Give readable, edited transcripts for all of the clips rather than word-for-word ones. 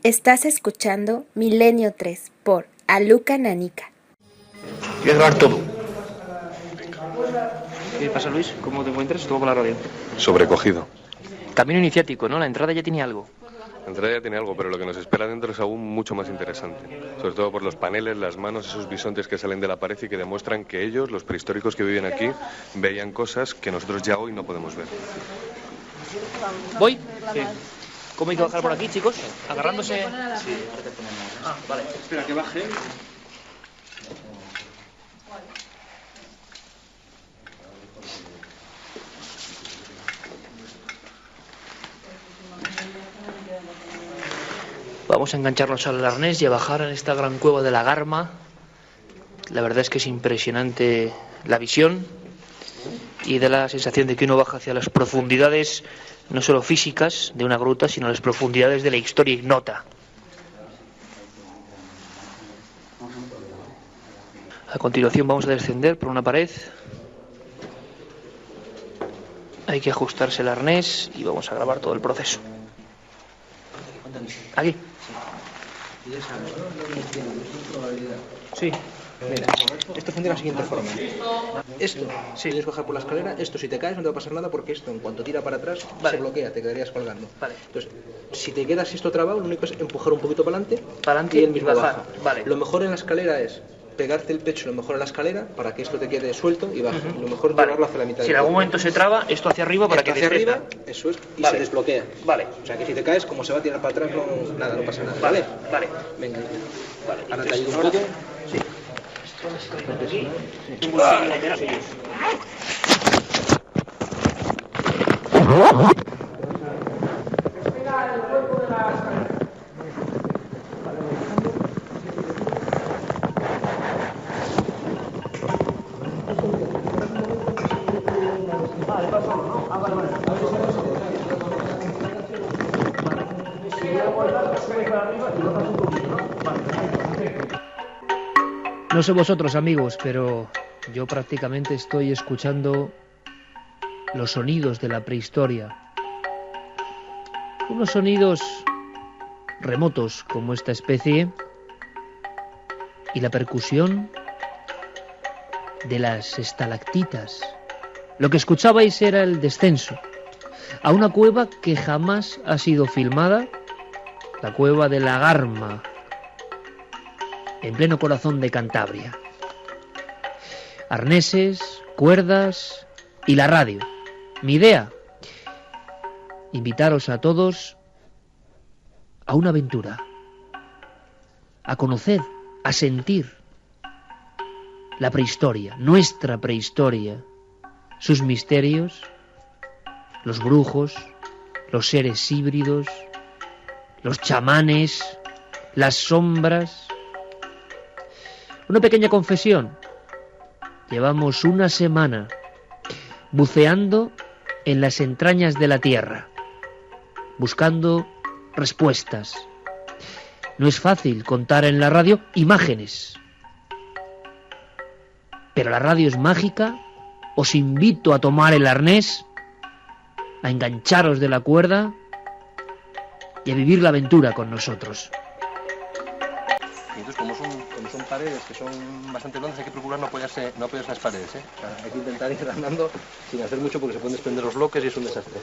Estás escuchando Milenio 3 por Aluca Nanica. Voy a grabar todo. ¿Qué pasa, Luis? ¿Cómo te encuentras? Todo con la radio. Sobrecogido. Camino iniciático, ¿no? La entrada ya tiene algo. La entrada ya tiene algo, pero lo que nos espera dentro es aún mucho más interesante. Sobre todo por los paneles, las manos, esos bisontes que salen de la pared y que demuestran que ellos, los prehistóricos que viven aquí, veían cosas que nosotros ya hoy no podemos ver. ¿Voy? Sí. ¿Cómo hay que bajar por aquí, chicos? ¿Agarrándose? Sí, ahora te ponemos. Ah, vale. Espera que baje. Vamos a engancharnos al arnés y a bajar en esta gran cueva de la Garma. La verdad es que es impresionante la visión y da la sensación de que uno baja hacia las profundidades, no solo físicas de una gruta, sino las profundidades de la historia ignota. A continuación vamos a descender por una pared. Hay que ajustarse el arnés y vamos a grabar todo el proceso. Aquí. Sí, mira, esto funciona de la siguiente forma. Esto, si quieres bajar por la escalera, esto si te caes no te va a pasar nada porque esto en cuanto tira para atrás se bloquea, te quedarías colgando. Vale. Entonces, si te quedas esto trabado, lo único es empujar un poquito para adelante y el mismo bajar. baja. Vale. Lo mejor en la escalera es pegarte el pecho lo mejor en la escalera para que esto te quede suelto y baje. Lo mejor es llevarlo hacia la mitad. Si en algún momento se traba, esto hacia arriba para esto que hacia descienda. arriba, eso es, y Vale. se desbloquea. Vale. O sea que si te caes, como se va a tirar para atrás, no pasa nada. Vale, vale. Venga. Vale. Ahora te ayudo un poco. Sí. No sé vosotros, amigos, pero yo prácticamente estoy escuchando los sonidos de la prehistoria. Unos sonidos remotos como esta especie y la percusión de las estalactitas. Lo que escuchabais era el descenso a una cueva que jamás ha sido filmada, la cueva de la Garma, en pleno corazón de Cantabria. Arneses, cuerdas y la radio. Mi idea, invitaros a todos a una aventura, a conocer, a sentir la prehistoria, nuestra prehistoria, sus misterios, los brujos, los seres híbridos, los chamanes, las sombras. Una pequeña confesión. Llevamos una semana buceando en las entrañas de la Tierra, buscando respuestas. No es fácil contar en la radio imágenes, pero la radio es mágica. Os invito a tomar el arnés, a engancharos de la cuerda y a vivir la aventura con nosotros. Y entonces como son paredes que son bastante blandas, hay que procurar no apoyarse las paredes, ¿eh? O sea, hay que intentar ir andando sin hacer mucho porque se pueden desprender los bloques y es un desastre.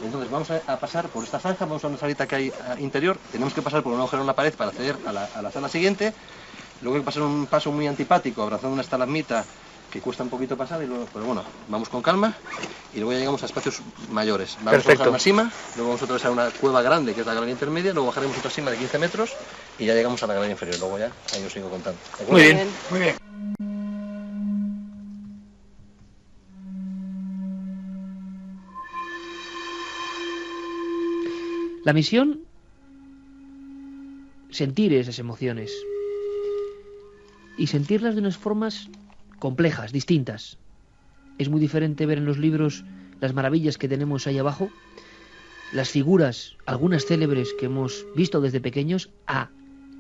Entonces vamos a pasar por esta zanja, vamos a una salita que hay interior, tenemos que pasar por un agujero en la pared para acceder a la sala siguiente, luego hay que pasar un paso muy antipático abrazando una estalagmita que cuesta un poquito pasar, pero bueno, vamos con calma y luego ya llegamos a espacios mayores. Vamos a bajar una cima, luego vamos a atravesar una cueva grande que es la galería intermedia, luego bajaremos otra cima de 15 metros y ya llegamos a la galería inferior, luego ya ahí os sigo contando. Muy bien, muy bien. La misión, sentir esas emociones y sentirlas de unas formas complejas, distintas. Es muy diferente ver en los libros las maravillas que tenemos ahí abajo, las figuras, algunas célebres que hemos visto desde pequeños,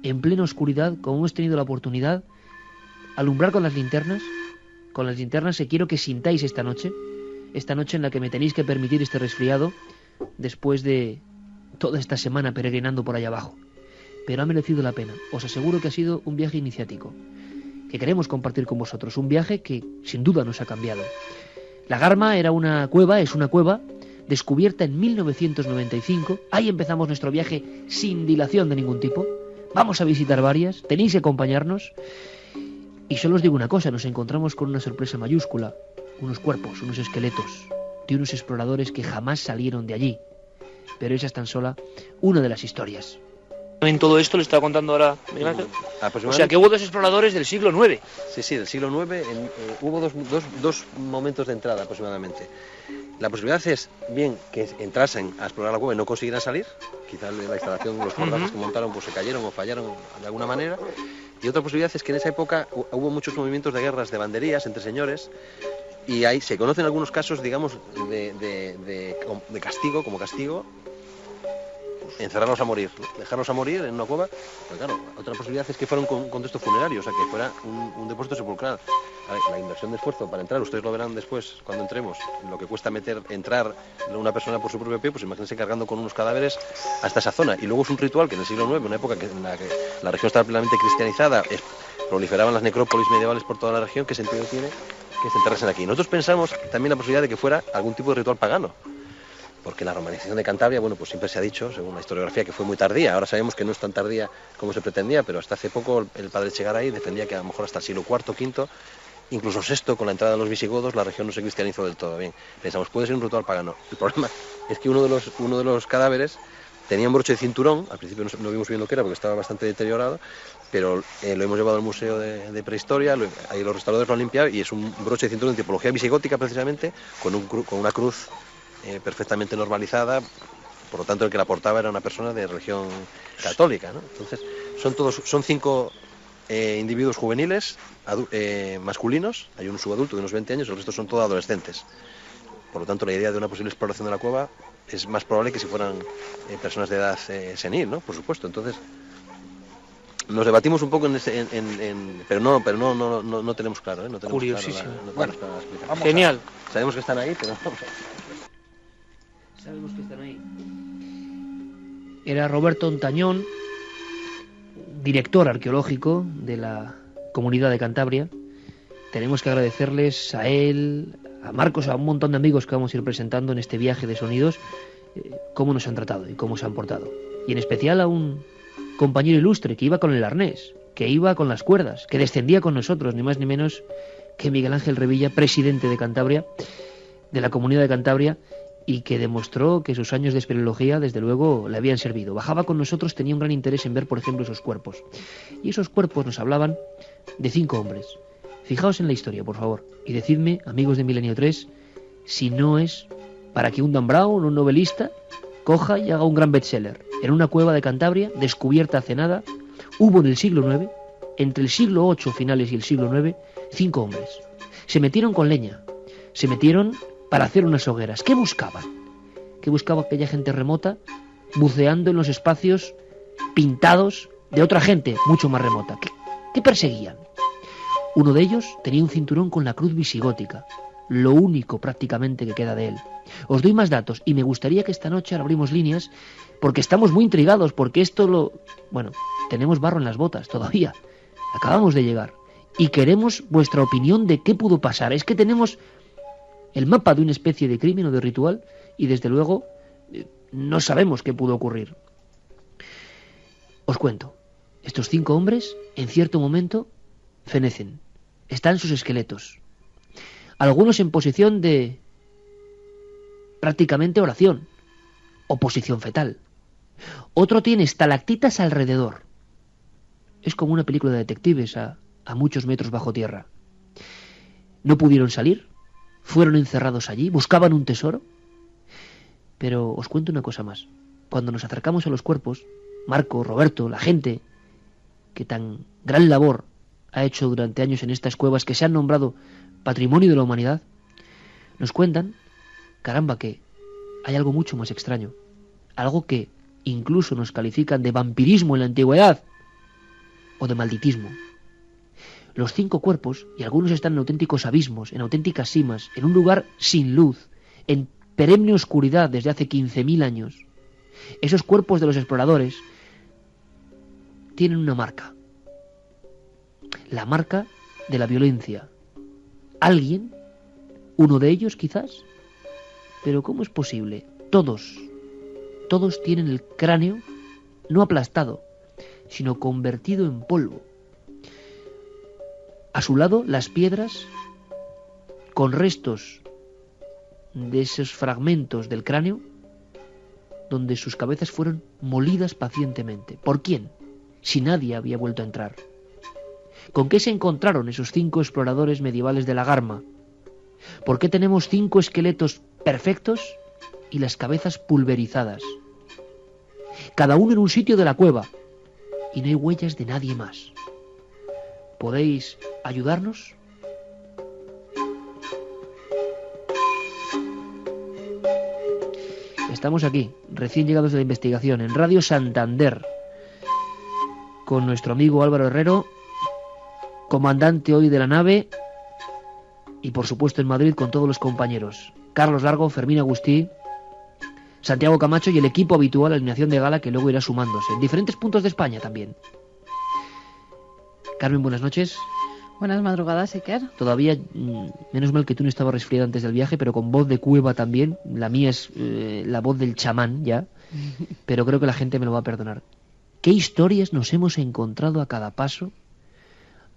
en plena oscuridad, como hemos tenido la oportunidad, alumbrar con las linternas que quiero que sintáis esta noche en la que me tenéis que permitir este resfriado después de toda esta semana peregrinando por allá abajo. pero ha merecido la pena. Os aseguro que ha sido un viaje iniciático, que queremos compartir con vosotros, un viaje que sin duda nos ha cambiado. La Garma es una cueva descubierta en 1995. Ahí empezamos nuestro viaje sin dilación de ningún tipo. Vamos a visitar varias, tenéis que acompañarnos. Y solo os digo una cosa, nos encontramos con una sorpresa mayúscula, unos cuerpos, unos esqueletos de unos exploradores que jamás salieron de allí. Pero esa es tan sola una de las historias. En todo esto le estaba contando ahora Miguel Ángel. O sea que hubo dos exploradores del siglo IX. Sí, del siglo IX hubo dos momentos de entrada aproximadamente. La posibilidad es bien que entrasen a explorar la cueva y no consiguieran salir, quizás la instalación, los fotógrafos que montaron pues se cayeron o fallaron de alguna manera, y otra posibilidad es que en esa época hubo muchos movimientos de guerras de banderías entre señores, y ahí se conocen algunos casos, digamos, de castigo, como castigo, encerrarlos a morir, dejarlos a morir en una cueva. Pero claro, otra posibilidad es que fuera un contexto funerario, o sea, que fuera un depósito sepulcral. La inversión de esfuerzo para entrar, ustedes lo verán después cuando entremos, lo que cuesta entrar una persona por su propio pie, pues imagínense cargando con unos cadáveres hasta esa zona. Y luego es un ritual que en el siglo IX, una época en la que la región estaba plenamente cristianizada, proliferaban las necrópolis medievales por toda la región, ¿qué sentido tiene que se enterrasen aquí? Nosotros pensamos también la posibilidad de que fuera algún tipo de ritual pagano, porque la romanización de Cantabria, bueno, pues siempre se ha dicho, según la historiografía, que fue muy tardía. Ahora sabemos que no es tan tardía como se pretendía, pero hasta hace poco el padre Echegaray defendía que a lo mejor hasta el siglo IV, V, incluso VI, con la entrada de los visigodos, la región no se cristianizó del todo. Bien, pensamos, puede ser un ritual pagano. El problema es que uno de los cadáveres tenía un broche de cinturón. Al principio no vimos bien lo que era porque estaba bastante deteriorado, pero lo hemos llevado al Museo de Prehistoria, ahí los restauradores lo han limpiado, y es un broche de cinturón de tipología visigótica precisamente, con una cruz perfectamente normalizada. Por lo tanto, el que la portaba era una persona de religión católica, ¿no? Entonces, son 5 individuos juveniles, masculinos. Hay un subadulto de unos 20 años, el resto son todos adolescentes. Por lo tanto, la idea de una posible exploración de la cueva es más probable que si fueran personas de edad senil, ¿no? Por supuesto. Entonces, nos debatimos un poco pero no tenemos claro, ¿eh? No tenemos curiosísimo. Claro la explicación. Genial. Sabemos que están ahí, pero Sabemos que están ahí. Era Roberto Ontañón, director arqueológico de la Comunidad de Cantabria. Tenemos que agradecerles a él, a Marcos, a un montón de amigos que vamos a ir presentando en este viaje de sonidos, cómo nos han tratado y cómo se han portado. Y en especial a un compañero ilustre que iba con el arnés, que iba con las cuerdas, que descendía con nosotros, ni más ni menos que Miguel Ángel Revilla, presidente de Cantabria, de la Comunidad de Cantabria, y que demostró que sus años de espeleología, desde luego, le habían servido. Bajaba con nosotros, tenía un gran interés en ver, por ejemplo, esos cuerpos. Y esos cuerpos nos hablaban de 5 hombres. Fijaos en la historia, por favor, y decidme, amigos de Milenio 3, si no es para que un Dan Brown, un novelista, coja y haga un gran bestseller. En una cueva de Cantabria, descubierta hace nada, hubo en el siglo IX, entre el siglo VIII finales y el siglo IX, 5 hombres. Se metieron con leña, se metieron para hacer unas hogueras. ¿Qué buscaban? ¿Qué buscaba aquella gente remota, buceando en los espacios pintados de otra gente mucho más remota? ¿Qué perseguían? Uno de ellos tenía un cinturón con la cruz visigótica, lo único prácticamente que queda de él. Os doy más datos y me gustaría que esta noche abrimos líneas, porque estamos muy intrigados, porque bueno, tenemos barro en las botas todavía. Acabamos de llegar y queremos vuestra opinión de qué pudo pasar. Es que tenemos el mapa de una especie de crimen o de ritual y desde luego no sabemos qué pudo ocurrir. Os cuento, estos 5 hombres en cierto momento fenecen, están sus esqueletos, algunos en posición de prácticamente oración o posición fetal, otro tiene estalactitas alrededor, es como una película de detectives a muchos metros bajo tierra. No pudieron salir, fueron encerrados allí, buscaban un tesoro. Pero os cuento una cosa más. Cuando nos acercamos a los cuerpos, Marco, Roberto, la gente que tan gran labor ha hecho durante años en estas cuevas que se han nombrado Patrimonio de la Humanidad, nos cuentan, caramba, que hay algo mucho más extraño. Algo que incluso nos califican de vampirismo en la antigüedad o de malditismo. Los 5 cuerpos, y algunos están en auténticos abismos, en auténticas simas, en un lugar sin luz, en perenne oscuridad desde hace 15.000 años. Esos cuerpos de los exploradores tienen una marca. La marca de la violencia. Alguien, uno de ellos quizás, pero ¿cómo es posible? Todos tienen el cráneo no aplastado, sino convertido en polvo. A su lado, las piedras con restos de esos fragmentos del cráneo donde sus cabezas fueron molidas pacientemente. ¿Por quién? Si nadie había vuelto a entrar. ¿Con qué se encontraron esos 5 exploradores medievales de la Garma? ¿Por qué tenemos 5 esqueletos perfectos y las cabezas pulverizadas? Cada uno en un sitio de la cueva, y no hay huellas de nadie más. ¿Podéis ayudarnos? Estamos aquí, recién llegados de la investigación, en Radio Santander, con nuestro amigo Álvaro Herrero, comandante hoy de la nave, y por supuesto en Madrid con todos los compañeros. Carlos Largo, Fermín Agustí, Santiago Camacho y el equipo habitual, la alineación de gala que luego irá sumándose, en diferentes puntos de España también. Carmen, buenas noches. Buenas madrugadas, Iker. Todavía, menos mal que tú no estabas resfriada antes del viaje, pero con voz de cueva también. La mía es la voz del chamán ya, pero creo que la gente me lo va a perdonar. ¿Qué historias nos hemos encontrado a cada paso?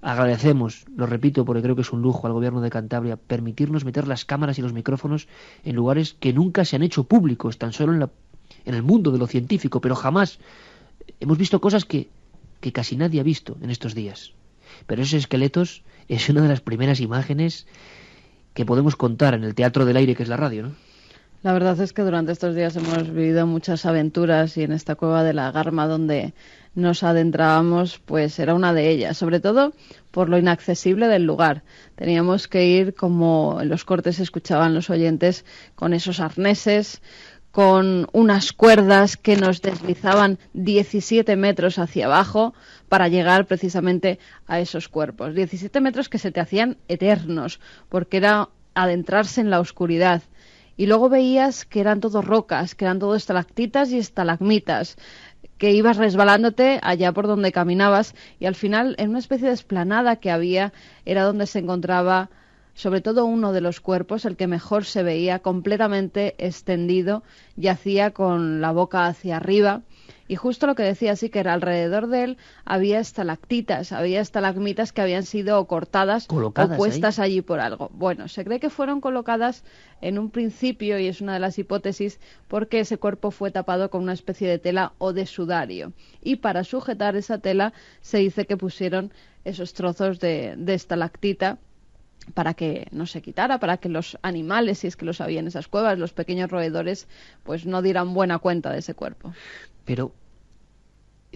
Agradecemos, lo repito porque creo que es un lujo al gobierno de Cantabria, permitirnos meter las cámaras y los micrófonos en lugares que nunca se han hecho públicos, tan solo en el mundo de lo científico, pero jamás hemos visto cosas que casi nadie ha visto en estos días. Pero esos esqueletos es una de las primeras imágenes que podemos contar en el teatro del aire que es la radio, ¿no? La verdad es que durante estos días hemos vivido muchas aventuras y en esta cueva de la Garma donde nos adentrábamos, pues era una de ellas, sobre todo por lo inaccesible del lugar. Teníamos que ir, como en los cortes escuchaban los oyentes, con esos arneses, con unas cuerdas que nos deslizaban 17 metros hacia abajo para llegar precisamente a esos cuerpos. 17 metros que se te hacían eternos, porque era adentrarse en la oscuridad. Y luego veías que eran todo rocas, que eran todo estalactitas y estalagmitas, que ibas resbalándote allá por donde caminabas y al final en una especie de explanada que había era donde se encontraba sobre todo uno de los cuerpos, el que mejor se veía, completamente extendido, yacía con la boca hacia arriba. Y justo lo que decía, sí, que era alrededor de él había estalactitas, había estalagmitas que habían sido cortadas colocadas o puestas allí por algo. Bueno, se cree que fueron colocadas en un principio, y es una de las hipótesis, porque ese cuerpo fue tapado con una especie de tela o de sudario. Y para sujetar esa tela se dice que pusieron esos trozos de estalactita para que no se quitara, para que los animales, si es que los había en esas cuevas, los pequeños roedores, pues no dieran buena cuenta de ese cuerpo. Pero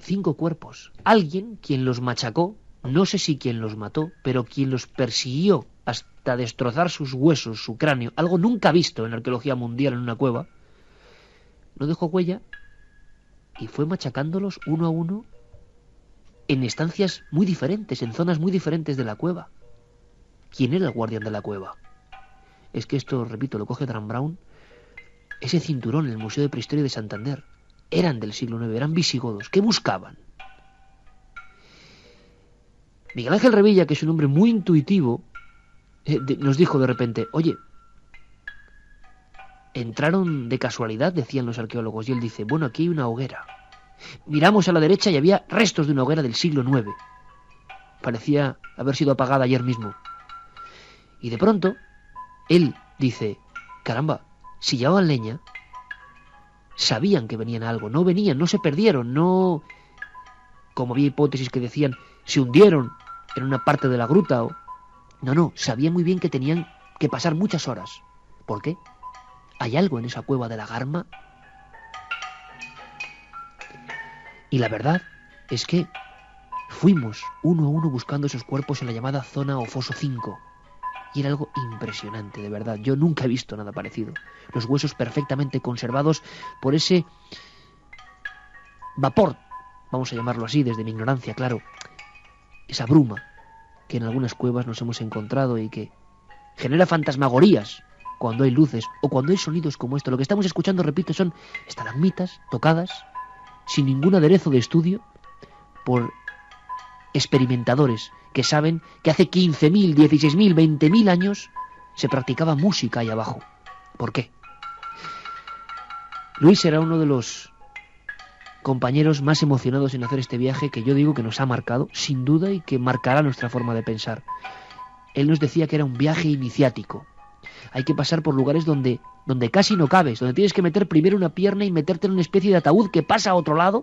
5 cuerpos. Alguien quien los machacó, no sé si quien los mató, pero quien los persiguió hasta destrozar sus huesos, su cráneo, algo nunca visto en la arqueología mundial en una cueva, no dejó huella y fue machacándolos uno a uno en estancias muy diferentes, en zonas muy diferentes de la cueva. ¿Quién era el guardián de la cueva? Es que esto, repito, lo coge Dan Brown. Ese cinturón en el Museo de Prehistoria de Santander. Eran del siglo IX, eran visigodos. ¿Qué buscaban? Miguel Ángel Revilla, que es un hombre muy intuitivo, nos dijo de repente, oye, entraron de casualidad, decían los arqueólogos, y él dice, bueno, aquí hay una hoguera. Miramos a la derecha y había restos de una hoguera del siglo IX. Parecía haber sido apagada ayer mismo. Y de pronto, él dice, caramba, si llevaban leña, sabían que venían a algo, no venían, no se perdieron, no, como había hipótesis que decían, se hundieron en una parte de la gruta, o... no, sabían muy bien que tenían que pasar muchas horas. ¿Por qué? ¿Hay algo en esa cueva de la Garma? Y la verdad es que fuimos uno a uno buscando esos cuerpos en la llamada zona o foso 5. Y era algo impresionante, de verdad. Yo nunca he visto nada parecido. Los huesos perfectamente conservados por ese vapor, vamos a llamarlo así, desde mi ignorancia, claro. Esa bruma que en algunas cuevas nos hemos encontrado y que genera fantasmagorías cuando hay luces o cuando hay sonidos como esto. Lo que estamos escuchando, repito, son estalagmitas tocadas, sin ningún aderezo de estudio, por experimentadores que saben que hace 15.000, 16.000, 20.000 años se practicaba música ahí abajo. ¿Por qué? Luis era uno de los compañeros más emocionados en hacer este viaje, que yo digo que nos ha marcado, sin duda, y que marcará nuestra forma de pensar. Él nos decía que era un viaje iniciático. Hay que pasar por lugares donde casi no cabes, donde tienes que meter primero una pierna y meterte en una especie de ataúd que pasa a otro lado.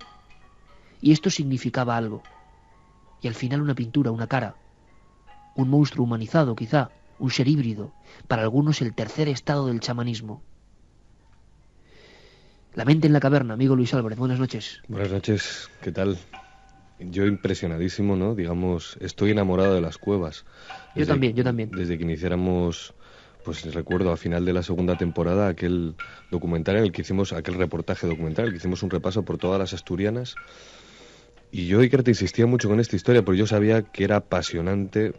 Y esto significaba algo. Y al final una pintura, una cara. Un monstruo humanizado, quizá. Un ser híbrido. Para algunos el tercer estado del chamanismo. La mente en la caverna, amigo Luis Álvarez. Buenas noches. Buenas noches, ¿qué tal? Yo impresionadísimo, ¿no? Digamos, estoy enamorado de las cuevas. Yo también. Desde que iniciáramos, pues recuerdo al final de la segunda temporada aquel documental en el que hicimos, aquel reportaje documental, en el que hicimos un repaso por todas las asturianas. Y yo, Iker, te insistía mucho con esta historia, porque yo sabía que era apasionante,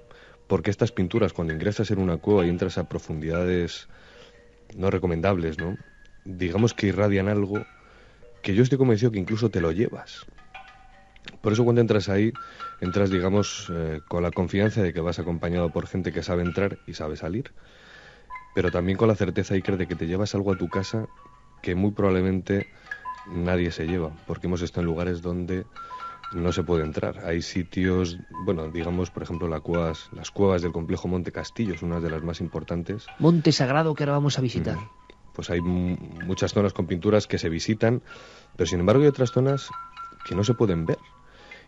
porque estas pinturas, cuando ingresas en una cueva y entras a profundidades no recomendables, ¿no? Digamos que irradian algo que yo estoy convencido que incluso te lo llevas. Por eso cuando entras ahí, entras, digamos, con la confianza de que vas acompañado por gente que sabe entrar y sabe salir, pero también con la certeza, Iker, de que te llevas algo a tu casa que muy probablemente nadie se lleva, porque hemos estado en lugares donde no se puede entrar. Hay sitios, bueno, digamos, por ejemplo, las cuevas del complejo Monte Castillo, es una de las más importantes. Monte Sagrado, que ahora vamos a visitar. Pues hay muchas zonas con pinturas que se visitan, pero sin embargo hay otras zonas que no se pueden ver.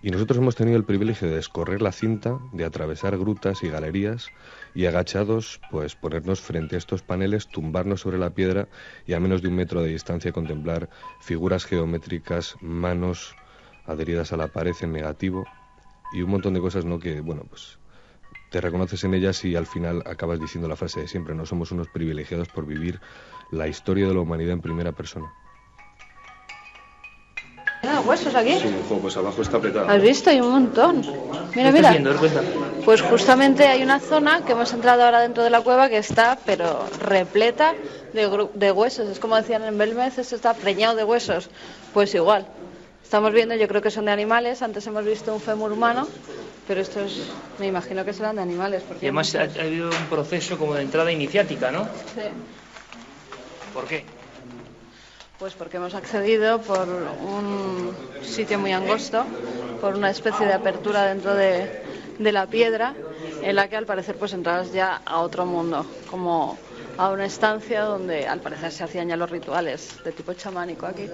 Y nosotros hemos tenido el privilegio de descorrer la cinta, de atravesar grutas y galerías y agachados, pues ponernos frente a estos paneles, tumbarnos sobre la piedra y a menos de 1 metro de distancia contemplar figuras geométricas, manos adheridas a la pared en negativo y un montón de cosas, ¿no? Que, bueno, pues te reconoces en ellas y al final acabas diciendo la frase de siempre: no somos unos privilegiados por vivir la historia de la humanidad en primera persona. ¿Huesos aquí? Sí, pues abajo está apretado. ¿Has visto? Hay un montón. Mira. Pues justamente hay una zona que hemos entrado ahora dentro de la cueva que está, pero repleta de huesos. Es como decían en Belmez, esto está preñado de huesos. Pues igual. Estamos viendo, yo creo que son de animales. Antes hemos visto un fémur humano, pero estos me imagino que serán de animales. Y además ha habido un proceso como de entrada iniciática, ¿no? Sí. ¿Por qué? Pues porque hemos accedido por un sitio muy angosto, por una especie de apertura dentro de la piedra, en la que al parecer pues entrabas ya a otro mundo, como a una estancia donde al parecer se hacían ya los rituales de tipo chamánico aquí.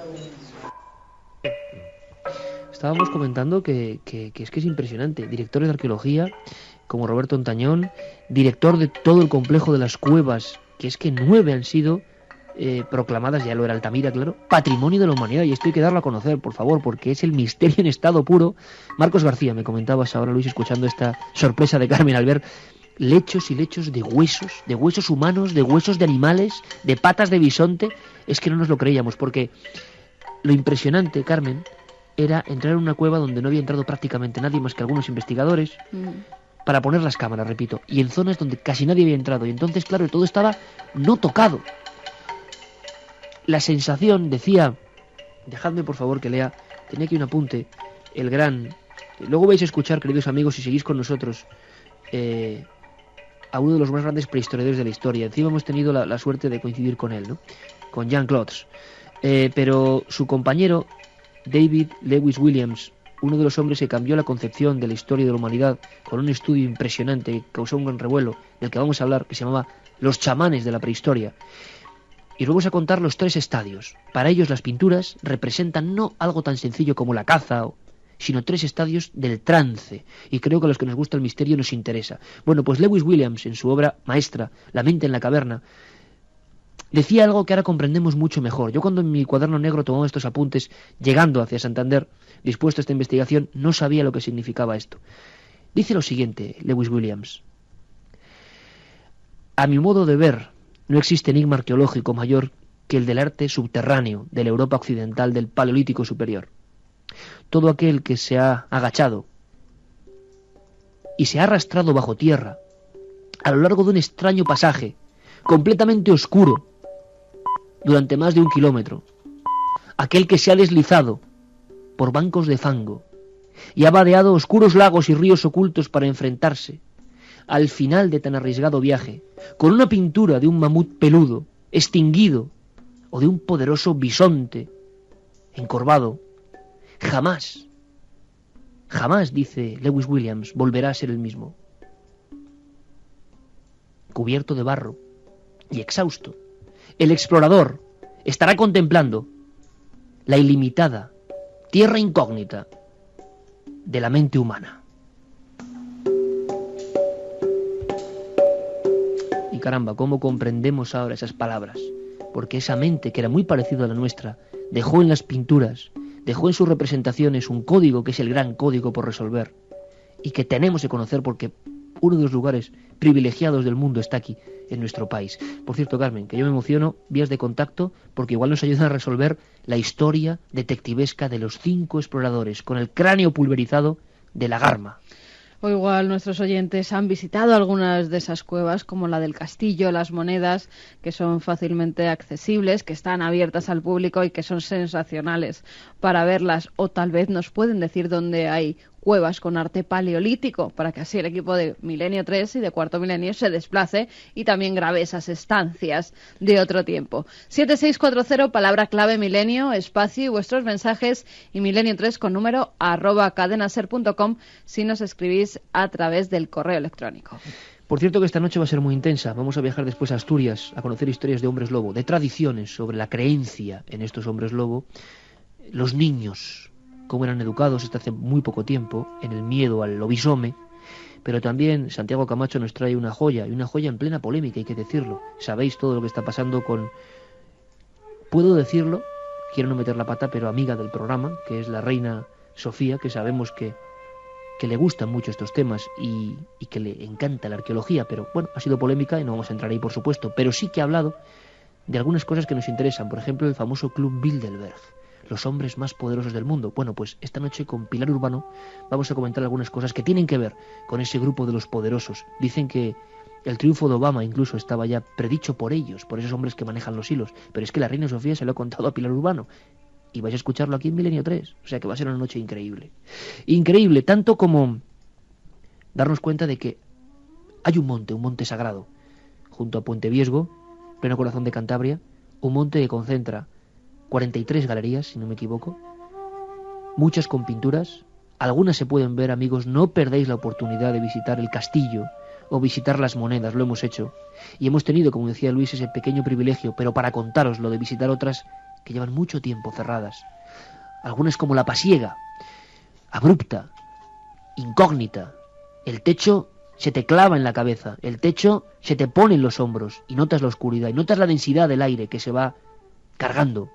Estábamos comentando que es impresionante. Directores de arqueología como Roberto Ontañón, director de todo el complejo de las cuevas, que es que 9 han sido proclamadas, ya lo era Altamira, claro, Patrimonio de la Humanidad, y esto hay que darlo a conocer, por favor, porque es el misterio en estado puro. Marcos García, me comentabas ahora, Luis, escuchando esta sorpresa de Carmen al ver lechos y lechos de huesos humanos, de huesos de animales, de patas de bisonte. Es que no nos lo creíamos, porque lo impresionante, Carmen, era entrar en una cueva donde no había entrado prácticamente nadie más que algunos investigadores, para poner las cámaras, repito, y en zonas donde casi nadie había entrado, y entonces, claro, todo estaba no tocado. La sensación, decía, dejadme por favor que lea, tenía aquí un apunte, el gran, luego vais a escuchar, queridos amigos, si seguís con nosotros, a uno de los más grandes prehistoriadores de la historia. Encima hemos tenido la suerte de coincidir con él, ¿no? Con Jean Clods. Pero su compañero, David Lewis Williams, uno de los hombres que cambió la concepción de la historia de la humanidad con un estudio impresionante que causó un gran revuelo, del que vamos a hablar, que se llamaba Los chamanes de la prehistoria. Y os vamos a contar los 3 estadios. Para ellos las pinturas representan no algo tan sencillo como la caza, sino 3 estadios del trance. Y creo que a los que nos gusta el misterio nos interesa. Bueno, pues Lewis Williams, en su obra maestra, La mente en la caverna, decía algo que ahora comprendemos mucho mejor. Yo cuando en mi cuaderno negro tomaba estos apuntes, llegando hacia Santander, dispuesto a esta investigación, no sabía lo que significaba esto. Dice lo siguiente, Lewis Williams: a mi modo de ver, no existe enigma arqueológico mayor que el del arte subterráneo de la Europa occidental del Paleolítico superior. Todo aquel que se ha agachado y se ha arrastrado bajo tierra a lo largo de un extraño pasaje completamente oscuro durante más de 1 kilómetro, aquel que se ha deslizado por bancos de fango y ha vadeado oscuros lagos y ríos ocultos para enfrentarse al final de tan arriesgado viaje, con una pintura de un mamut peludo, extinguido, o de un poderoso bisonte, encorvado, jamás, dice Lewis Williams, volverá a ser el mismo. Cubierto de barro y exhausto, el explorador estará contemplando la ilimitada tierra incógnita de la mente humana. Y caramba, ¿cómo comprendemos ahora esas palabras? Porque esa mente, que era muy parecida a la nuestra, dejó en las pinturas, dejó en sus representaciones un código que es el gran código por resolver, y que tenemos que conocer porque uno de los lugares privilegiados del mundo está aquí, en nuestro país. Por cierto, Carmen, que yo me emociono, vías de contacto, porque igual nos ayudan a resolver la historia detectivesca de los 5 exploradores, con el cráneo pulverizado de la Garma. O igual nuestros oyentes han visitado algunas de esas cuevas, como la del Castillo, las Monedas, que son fácilmente accesibles, que están abiertas al público y que son sensacionales para verlas. O tal vez nos pueden decir dónde hay cuevas con arte paleolítico, para que así el equipo de Milenio 3 y de Cuarto Milenio se desplace y también grabe esas estancias de otro tiempo. 7640, palabra clave Milenio, espacio y vuestros mensajes, y Milenio 3 con número @cadenaser.com si nos escribís a través del correo electrónico. Por cierto que esta noche va a ser muy intensa. Vamos a viajar después a Asturias a conocer historias de hombres lobo, de tradiciones sobre la creencia en estos hombres lobo, los niños, cómo eran educados hasta hace muy poco tiempo, en el miedo al lobisome, pero también Santiago Camacho nos trae una joya, y una joya en plena polémica, hay que decirlo. Sabéis todo lo que está pasando con, puedo decirlo, quiero no meter la pata, pero amiga del programa, que es la reina Sofía, que sabemos que le gustan mucho estos temas y que le encanta la arqueología, pero bueno, ha sido polémica y no vamos a entrar ahí, por supuesto, pero sí que ha hablado de algunas cosas que nos interesan, por ejemplo, el famoso Club Bilderberg, los hombres más poderosos del mundo. Bueno, pues esta noche con Pilar Urbano vamos a comentar algunas cosas que tienen que ver con ese grupo de los poderosos. Dicen que el triunfo de Obama incluso estaba ya predicho por ellos, por esos hombres que manejan los hilos, pero es que la reina Sofía se lo ha contado a Pilar Urbano, y vais a escucharlo aquí en Milenio 3, o sea que va a ser una noche increíble. Increíble, tanto como darnos cuenta de que hay un monte sagrado, junto a Puente Viesgo, pleno corazón de Cantabria, un monte que concentra 43 galerías, si no me equivoco, muchas con pinturas, algunas se pueden ver, amigos, no perdéis la oportunidad de visitar el castillo o visitar las monedas, lo hemos hecho, y hemos tenido, como decía Luis, ese pequeño privilegio, pero para contaros lo de visitar otras que llevan mucho tiempo cerradas, algunas como la Pasiega, abrupta, incógnita, el techo se te clava en la cabeza, el techo se te pone en los hombros, y notas la oscuridad, y notas la densidad del aire que se va cargando,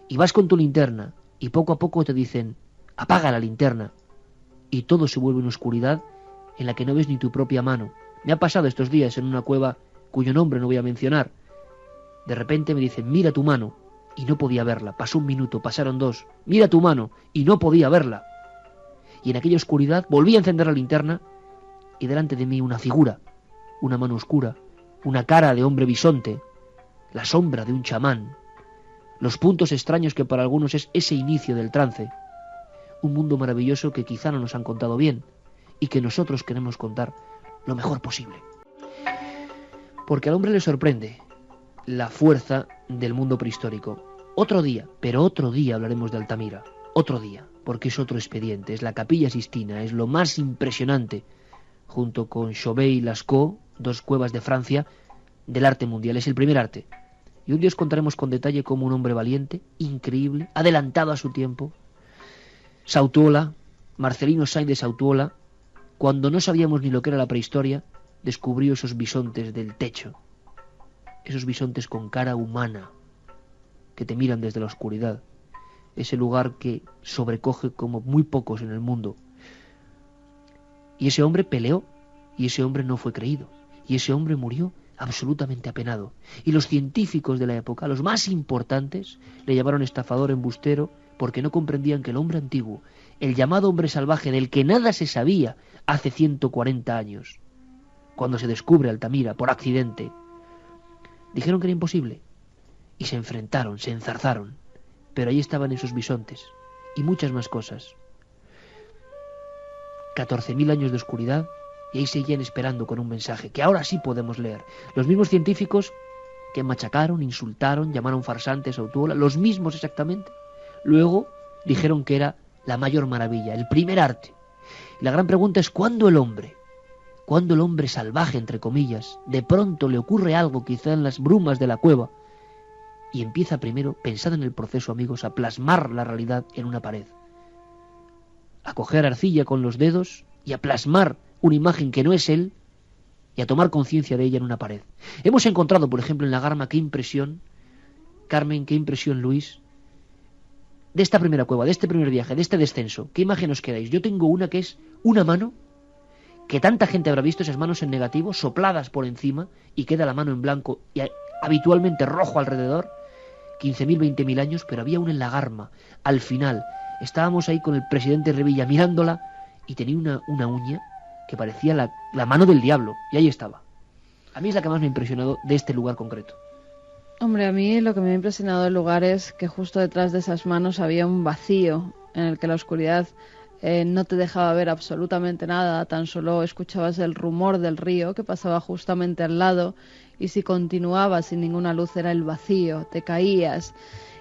y vas con tu linterna, y poco a poco te dicen, apaga la linterna, y todo se vuelve una oscuridad en la que no ves ni tu propia mano. Me ha pasado estos días en una cueva cuyo nombre no voy a mencionar. De repente me dicen, mira tu mano, y no podía verla. Pasó un minuto, pasaron 2, mira tu mano, y no podía verla. Y en aquella oscuridad volví a encender la linterna, y delante de mí una figura, una mano oscura, una cara de hombre bisonte, la sombra de un chamán, los puntos extraños que para algunos es ese inicio del trance, un mundo maravilloso que quizá no nos han contado bien y que nosotros queremos contar lo mejor posible. Porque al hombre le sorprende la fuerza del mundo prehistórico. Otro día, pero otro día hablaremos de Altamira, otro día, porque es otro expediente, es la Capilla Sistina, es lo más impresionante, junto con Chauvet y Lascaux, 2 cuevas de Francia, del arte mundial, es el primer arte. Y un día os contaremos con detalle cómo un hombre valiente, increíble, adelantado a su tiempo, Sautuola, Marcelino Sainz de Sautuola, cuando no sabíamos ni lo que era la prehistoria, descubrió esos bisontes del techo, esos bisontes con cara humana, que te miran desde la oscuridad, ese lugar que sobrecoge como muy pocos en el mundo. Y ese hombre peleó, y ese hombre no fue creído, y ese hombre murió absolutamente apenado. Y los científicos de la época, los más importantes, le llamaron estafador, embustero, porque no comprendían que el hombre antiguo, el llamado hombre salvaje del que nada se sabía hace 140 años, cuando se descubre Altamira por accidente, dijeron que era imposible, y se enfrentaron, se enzarzaron, pero ahí estaban esos bisontes, y muchas más cosas. 14.000 años de oscuridad, y ahí seguían esperando con un mensaje que ahora sí podemos leer. Los mismos científicos que machacaron, insultaron, llamaron farsantes a Utuola, los mismos exactamente, luego dijeron que era la mayor maravilla, el primer arte. Y la gran pregunta es cuando el hombre salvaje, entre comillas, de pronto le ocurre algo quizá en las brumas de la cueva y empieza primero, pensad en el proceso, amigos, a plasmar la realidad en una pared, a coger arcilla con los dedos y a plasmar una imagen que no es él y a tomar conciencia de ella en una pared. Hemos encontrado, por ejemplo, en la Garma, qué impresión, Carmen, qué impresión, Luis, de esta primera cueva, de este primer viaje, de este descenso. ¿Qué imagen os quedáis? Yo tengo una que es una mano, que tanta gente habrá visto, esas manos en negativo, sopladas por encima, y queda la mano en blanco y habitualmente rojo alrededor, 15.000, 20.000 años, pero había una en la Garma. Al final, estábamos ahí con el presidente Revilla mirándola y tenía una uña que parecía la mano del diablo, y ahí estaba. A mí es la que más me ha impresionado de este lugar concreto. Hombre, a mí lo que me ha impresionado del lugar es que justo detrás de esas manos había un vacío en el que la oscuridad no te dejaba ver absolutamente nada, tan solo escuchabas el rumor del río que pasaba justamente al lado, y si continuabas sin ninguna luz era el vacío, te caías.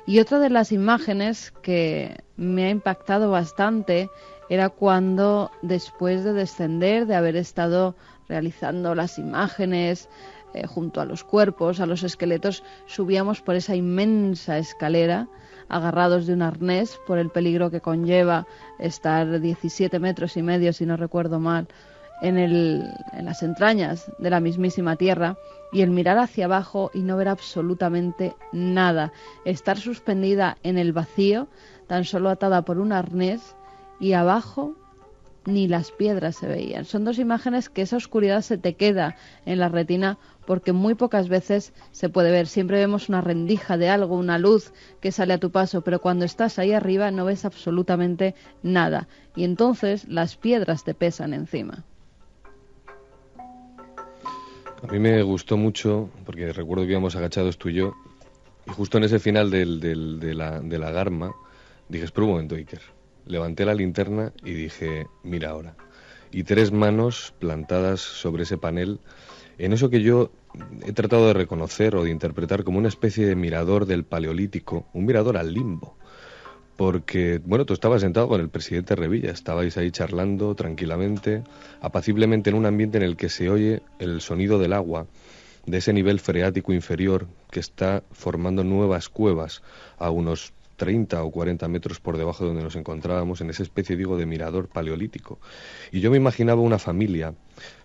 Y otra de las imágenes que me ha impactado bastante era cuando, después de descender, de haber estado realizando las imágenes junto a los cuerpos, a los esqueletos, subíamos por esa inmensa escalera, agarrados de un arnés por el peligro que conlleva estar 17 metros y medio, si no recuerdo mal, en las entrañas de la mismísima tierra, y el mirar hacia abajo y no ver absolutamente nada, estar suspendida en el vacío, tan solo atada por un arnés, y abajo ni las piedras se veían. Son dos imágenes que esa oscuridad se te queda en la retina, porque muy pocas veces se puede ver. Siempre vemos una rendija de algo, una luz que sale a tu paso, pero cuando estás ahí arriba no ves absolutamente nada, y entonces las piedras te pesan encima. A mí me gustó mucho, porque recuerdo que íbamos agachados tú y yo, y justo en ese final de la Garma, dije, espera un momento, Iker. Levanté la linterna y dije, mira ahora. Y 3 manos plantadas sobre ese panel, en eso que yo he tratado de reconocer o de interpretar como una especie de mirador del Paleolítico, un mirador al limbo. Porque, bueno, tú estabas sentado con el presidente Revilla, estabais ahí charlando tranquilamente, apaciblemente, en un ambiente en el que se oye el sonido del agua, de ese nivel freático inferior que está formando nuevas cuevas a unos 30 o 40 metros por debajo de donde nos encontrábamos, en esa especie, digo, de mirador paleolítico. Y yo me imaginaba una familia,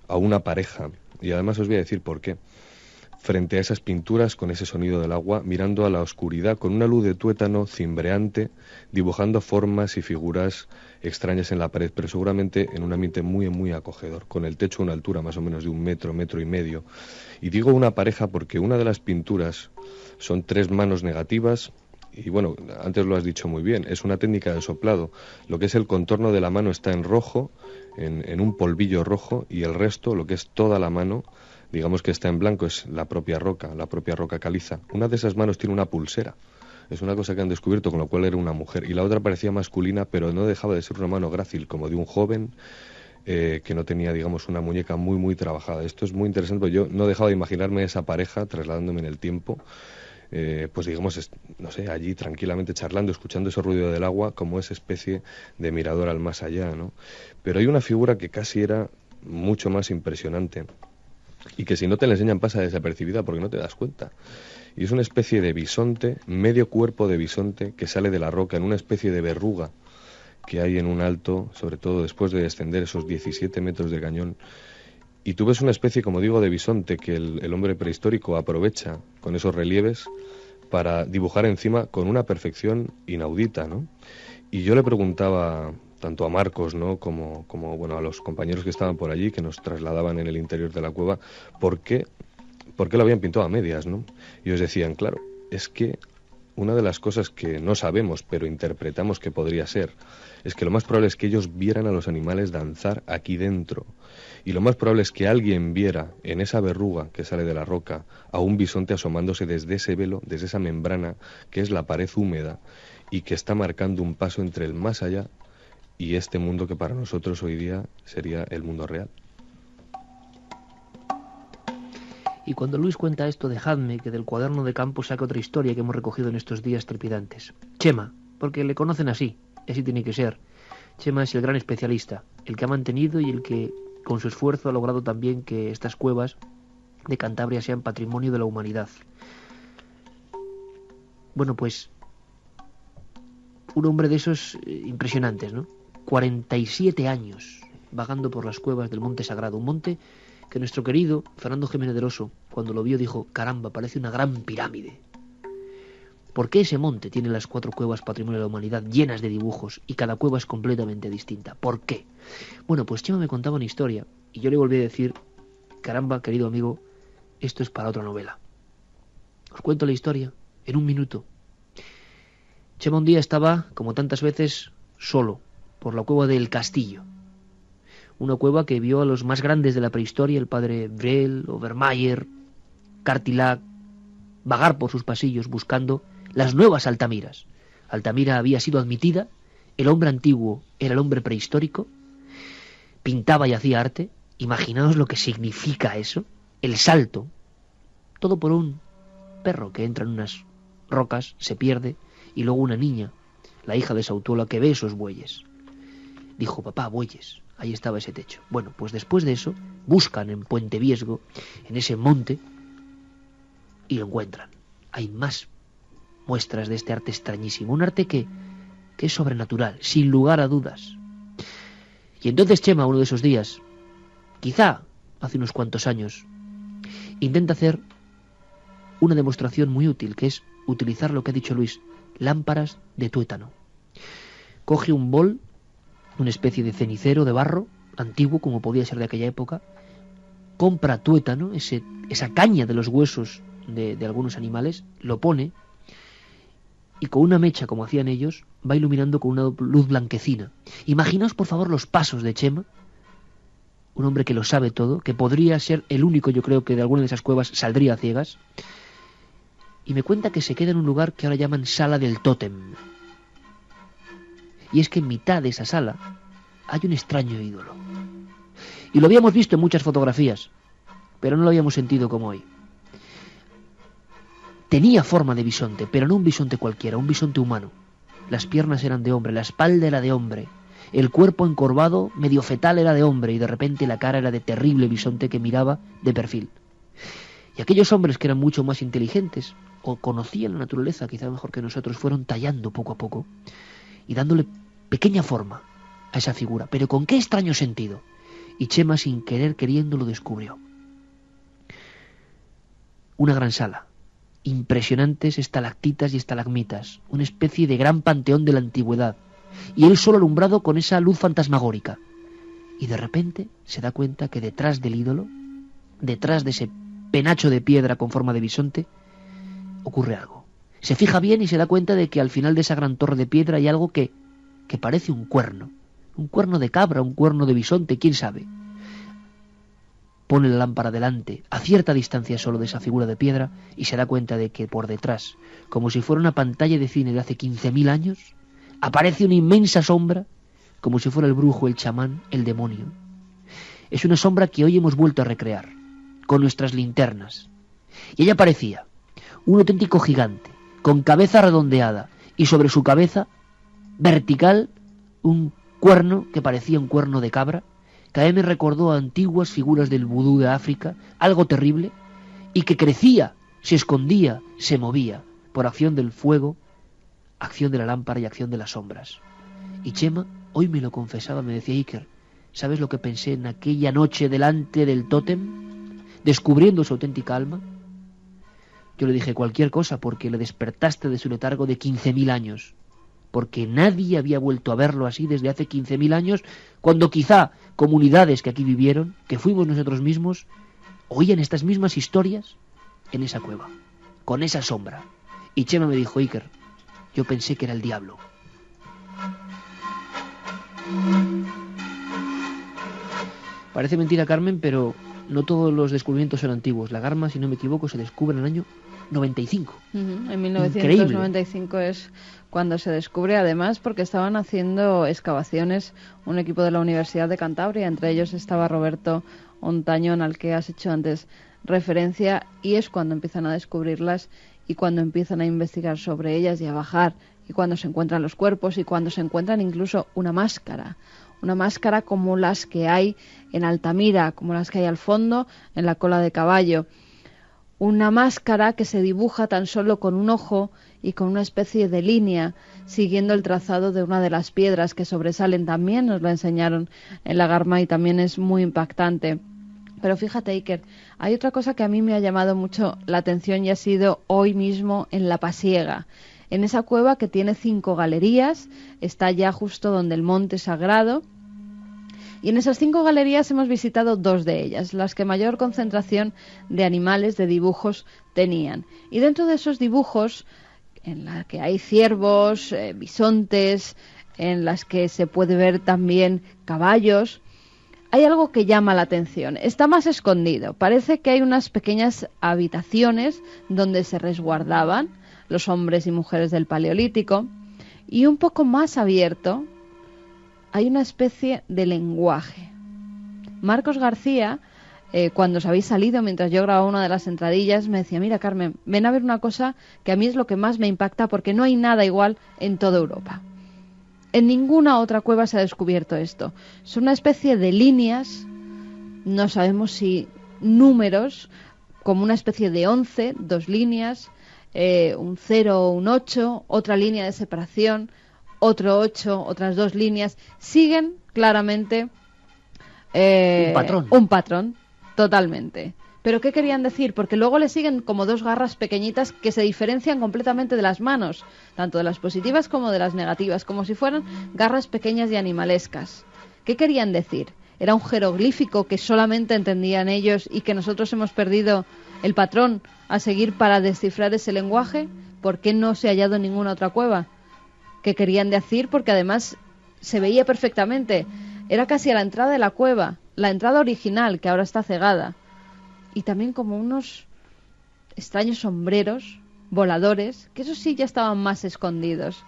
a una pareja, y además os voy a decir por qué, frente a esas pinturas con ese sonido del agua, mirando a la oscuridad con una luz de tuétano cimbreante, dibujando formas y figuras extrañas en la pared, pero seguramente en un ambiente muy, muy acogedor, con el techo a una altura más o menos de 1 metro, 1,5 metros. Y digo una pareja porque una de las pinturas son 3 manos negativas. Y bueno, antes lo has dicho muy bien, es una técnica de soplado. Lo que es el contorno de la mano está en rojo, en un polvillo rojo, y el resto, lo que es toda la mano, digamos que está en blanco, es la propia roca caliza. Una de esas manos tiene una pulsera, es una cosa que han descubierto, con lo cual era una mujer, y la otra parecía masculina, pero no dejaba de ser una mano grácil, como de un joven que no tenía, digamos, una muñeca muy, muy trabajada. Esto es muy interesante, porque yo no dejaba de imaginarme esa pareja trasladándome en el tiempo. Pues digamos, no sé, allí tranquilamente charlando, escuchando ese ruido del agua, como esa especie de mirador al más allá, ¿no? Pero hay una figura que casi era mucho más impresionante y que si no te la enseñan pasa desapercibida porque no te das cuenta. Y es una especie de bisonte, medio cuerpo de bisonte, que sale de la roca en una especie de verruga que hay en un alto, sobre todo después de descender esos 17 metros de cañón. Y tú ves una especie, como digo, de bisonte que el hombre prehistórico aprovecha con esos relieves para dibujar encima con una perfección inaudita, ¿no? Y yo le preguntaba tanto a Marcos, ¿no?, como bueno, a los compañeros que estaban por allí, que nos trasladaban en el interior de la cueva, ¿por qué lo habían pintado a medias, ¿no? Y ellos decían, claro, es que una de las cosas que no sabemos, pero interpretamos que podría ser, es que lo más probable es que ellos vieran a los animales danzar aquí dentro. Y lo más probable es que alguien viera en esa verruga que sale de la roca a un bisonte asomándose desde ese velo, desde esa membrana que es la pared húmeda y que está marcando un paso entre el más allá y este mundo que para nosotros hoy día sería el mundo real. Y cuando Luis cuenta esto, dejadme que del cuaderno de campo saque otra historia que hemos recogido en estos días trepidantes. Chema, porque le conocen así tiene que ser. Chema es el gran especialista, el que ha mantenido y el que con su esfuerzo ha logrado también que estas cuevas de Cantabria sean patrimonio de la humanidad. Bueno, pues un hombre de esos impresionantes, ¿no? 47 años vagando por las cuevas del Monte Sagrado, un monte que nuestro querido Fernando Jiménez del Oso, cuando lo vio, dijo: caramba, parece una gran pirámide. ¿Por qué ese monte tiene las 4 cuevas patrimonio de la humanidad llenas de dibujos y cada cueva es completamente distinta? ¿Por qué? Bueno, pues Chema me contaba una historia y yo le volví a decir: caramba, querido amigo, esto es para otra novela. Os cuento la historia en un minuto. Chema un día estaba, como tantas veces, solo por la cueva del Castillo. Una cueva que vio a los más grandes de la prehistoria, el padre Brel, Obermayer, Cartilac, vagar por sus pasillos buscando las nuevas Altamiras. Altamira había sido admitida, el hombre antiguo era el hombre prehistórico, pintaba y hacía arte. Imaginaos lo que significa eso, el salto. Todo por un perro que entra en unas rocas, se pierde, y luego una niña, la hija de Sautuola, que ve esos bueyes. Dijo: papá, bueyes. Ahí estaba ese techo. Bueno, pues después de eso, buscan en Puente Viesgo, en ese monte, y lo encuentran. Hay más muestras de este arte extrañísimo. Un arte que es sobrenatural, sin lugar a dudas. Y entonces Chema, uno de esos días, quizá hace unos cuantos años, intenta hacer una demostración muy útil, que es utilizar lo que ha dicho Luis, lámparas de tuétano. Coge un bol, una especie de cenicero de barro, antiguo como podía ser de aquella época, compra tuétano, esa caña de los huesos de algunos animales, lo pone, y con una mecha, como hacían ellos, va iluminando con una luz blanquecina. Imaginaos, por favor, los pasos de Chema, un hombre que lo sabe todo, que podría ser el único, yo creo, que de alguna de esas cuevas saldría a ciegas, y me cuenta que se queda en un lugar que ahora llaman Sala del Tótem. Y es que en mitad de esa sala hay un extraño ídolo. Y lo habíamos visto en muchas fotografías, pero no lo habíamos sentido como hoy. Tenía forma de bisonte, pero no un bisonte cualquiera, un bisonte humano. Las piernas eran de hombre, la espalda era de hombre, el cuerpo encorvado, medio fetal, era de hombre, y de repente la cara era de terrible bisonte que miraba de perfil. Y aquellos hombres que eran mucho más inteligentes, o conocían la naturaleza quizá mejor que nosotros, fueron tallando poco a poco y dándole pequeña forma a esa figura. Pero ¿con qué extraño sentido? Y Chema, sin querer queriendo, lo descubrió. Una gran sala, impresionantes estalactitas y estalagmitas, una especie de gran panteón de la antigüedad, y él solo alumbrado con esa luz fantasmagórica. Y de repente se da cuenta que detrás del ídolo, detrás de ese penacho de piedra con forma de bisonte, ocurre algo. Se fija bien y se da cuenta de que al final de esa gran torre de piedra hay algo que parece un cuerno de cabra, un cuerno de bisonte, quién sabe. Pone la lámpara delante, a cierta distancia solo de esa figura de piedra, y se da cuenta de que por detrás, como si fuera una pantalla de cine de hace 15.000 años, aparece una inmensa sombra, como si fuera el brujo, el chamán, el demonio. Es una sombra que hoy hemos vuelto a recrear, con nuestras linternas. Y ella parecía un auténtico gigante, con cabeza redondeada, y sobre su cabeza, vertical, un cuerno que parecía un cuerno de cabra, que a mí me recordó a antiguas figuras del vudú de África, algo terrible, y que crecía, se escondía, se movía, por acción del fuego, acción de la lámpara y acción de las sombras. Y Chema hoy me lo confesaba, me decía: Iker, ¿sabes lo que pensé en aquella noche delante del tótem, descubriendo su auténtica alma? Yo le dije: cualquier cosa, porque le despertaste de su letargo de 15.000 años, porque nadie había vuelto a verlo así desde hace 15.000 años, cuando quizá comunidades que aquí vivieron, que fuimos nosotros mismos, oían estas mismas historias en esa cueva, con esa sombra. Y Chema me dijo: Iker, yo pensé que era el diablo. Parece mentira, Carmen, pero no todos los descubrimientos son antiguos. La Garma, si no me equivoco, se descubre en el año 95. En 1995 es cuando se descubre, además porque estaban haciendo excavaciones un equipo de la Universidad de Cantabria, entre ellos estaba Roberto Ontañón, al que has hecho antes referencia, y es cuando empiezan a descubrirlas y cuando empiezan a investigar sobre ellas y a bajar, y cuando se encuentran los cuerpos y cuando se encuentran incluso una máscara como las que hay en Altamira, como las que hay al fondo en la Cola de Caballo. Una máscara que se dibuja tan solo con un ojo y con una especie de línea, siguiendo el trazado de una de las piedras que sobresalen. También nos lo enseñaron en la Garma y también es muy impactante. Pero fíjate, Iker, hay otra cosa que a mí me ha llamado mucho la atención y ha sido hoy mismo en La Pasiega. En esa cueva que tiene 5 galerías, está ya justo donde el monte sagrado. Y en esas 5 galerías hemos visitado 2 de ellas, las que mayor concentración de animales, de dibujos tenían. Y dentro de esos dibujos, en la que hay ciervos, bisontes, en las que se puede ver también caballos, hay algo que llama la atención. Está más escondido. Parece que hay unas pequeñas habitaciones donde se resguardaban los hombres y mujeres del Paleolítico. Y un poco más abierto hay una especie de lenguaje. Marcos García, cuando os habéis salido, mientras yo grababa una de las entradillas, me decía, mira Carmen, ven a ver una cosa que a mí es lo que más me impacta porque no hay nada igual en toda Europa. En ninguna otra cueva se ha descubierto esto. Son una especie de líneas, no sabemos si números, como una especie de 11, 2 líneas, un 0 o un 8, otra línea de separación, otro 8, otras 2 líneas, siguen claramente un patrón, totalmente. ¿Pero qué querían decir? Porque luego le siguen como 2 garras pequeñitas que se diferencian completamente de las manos, tanto de las positivas como de las negativas, como si fueran garras pequeñas y animalescas. ¿Qué querían decir? ¿Era un jeroglífico que solamente entendían ellos y que nosotros hemos perdido el patrón a seguir para descifrar ese lenguaje? ¿Por qué no se ha hallado en ninguna otra cueva? ¿Qué querían decir? Porque además se veía perfectamente. Era casi a la entrada de la cueva, la entrada original, que ahora está cegada. Y también como unos extraños sombreros voladores, que esos sí ya estaban más escondidos.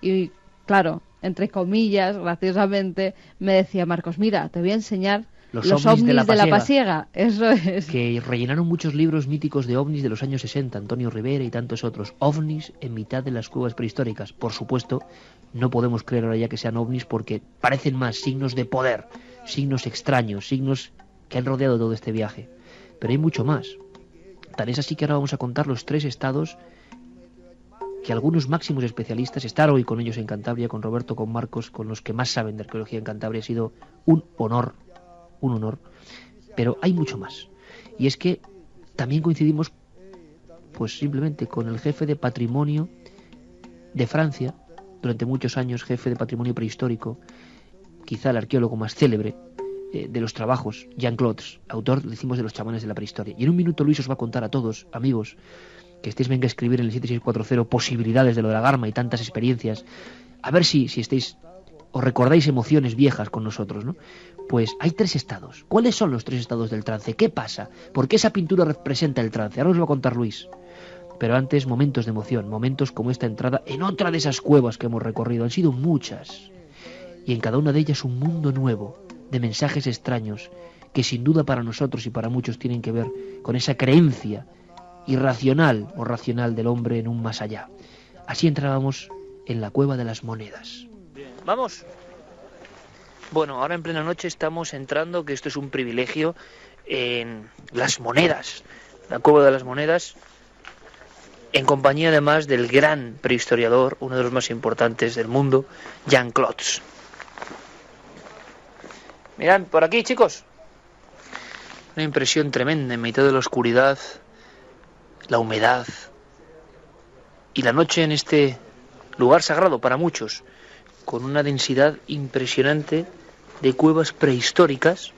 Y claro, entre comillas, graciosamente, me decía Marcos, mira, te voy a enseñar los ovnis de la Pasiega. Eso es. Que rellenaron muchos libros míticos de ovnis de los años 60, Antonio Rivera y tantos otros. Ovnis en mitad de las cuevas prehistóricas. Por supuesto, no podemos creer ahora ya que sean ovnis porque parecen más signos de poder, signos extraños, signos que han rodeado todo este viaje. Pero hay mucho más. Tan es así que ahora vamos a contar los 3 estados que algunos máximos especialistas, estar hoy con ellos en Cantabria, con Roberto, con Marcos, con los que más saben de arqueología en Cantabria, ha sido un honor, pero hay mucho más. Y es que también coincidimos, pues simplemente con el jefe de patrimonio de Francia, durante muchos años jefe de patrimonio prehistórico, quizá el arqueólogo más célebre de los trabajos, Jean Clotes, autor, decimos, de los chamanes de la prehistoria. Y en un minuto Luis os va a contar a todos, amigos, que estéis venga a escribir en el 7640 posibilidades de lo de la Garma y tantas experiencias, a ver si estáis, os recordáis emociones viejas con nosotros, ¿no? Pues hay 3 estados. ¿Cuáles son los 3 estados del trance? ¿Qué pasa? ¿Por qué esa pintura representa el trance? Ahora os lo va a contar Luis. Pero antes, momentos de emoción, momentos como esta entrada en otra de esas cuevas que hemos recorrido. Han sido muchas. Y en cada una de ellas un mundo nuevo, de mensajes extraños, que sin duda para nosotros y para muchos tienen que ver con esa creencia irracional o racional del hombre en un más allá. Así entrábamos en la Cueva de las Monedas. ¡Vamos! Bueno, ahora en plena noche estamos entrando, que esto es un privilegio, en las monedas, la Cueva de las Monedas, en compañía además del gran prehistoriador, uno de los más importantes del mundo, Jean Clotes. Mirad, por aquí, chicos. Una impresión tremenda en mitad de la oscuridad, la humedad y la noche en este lugar sagrado para muchos, con una densidad impresionante de cuevas prehistóricas,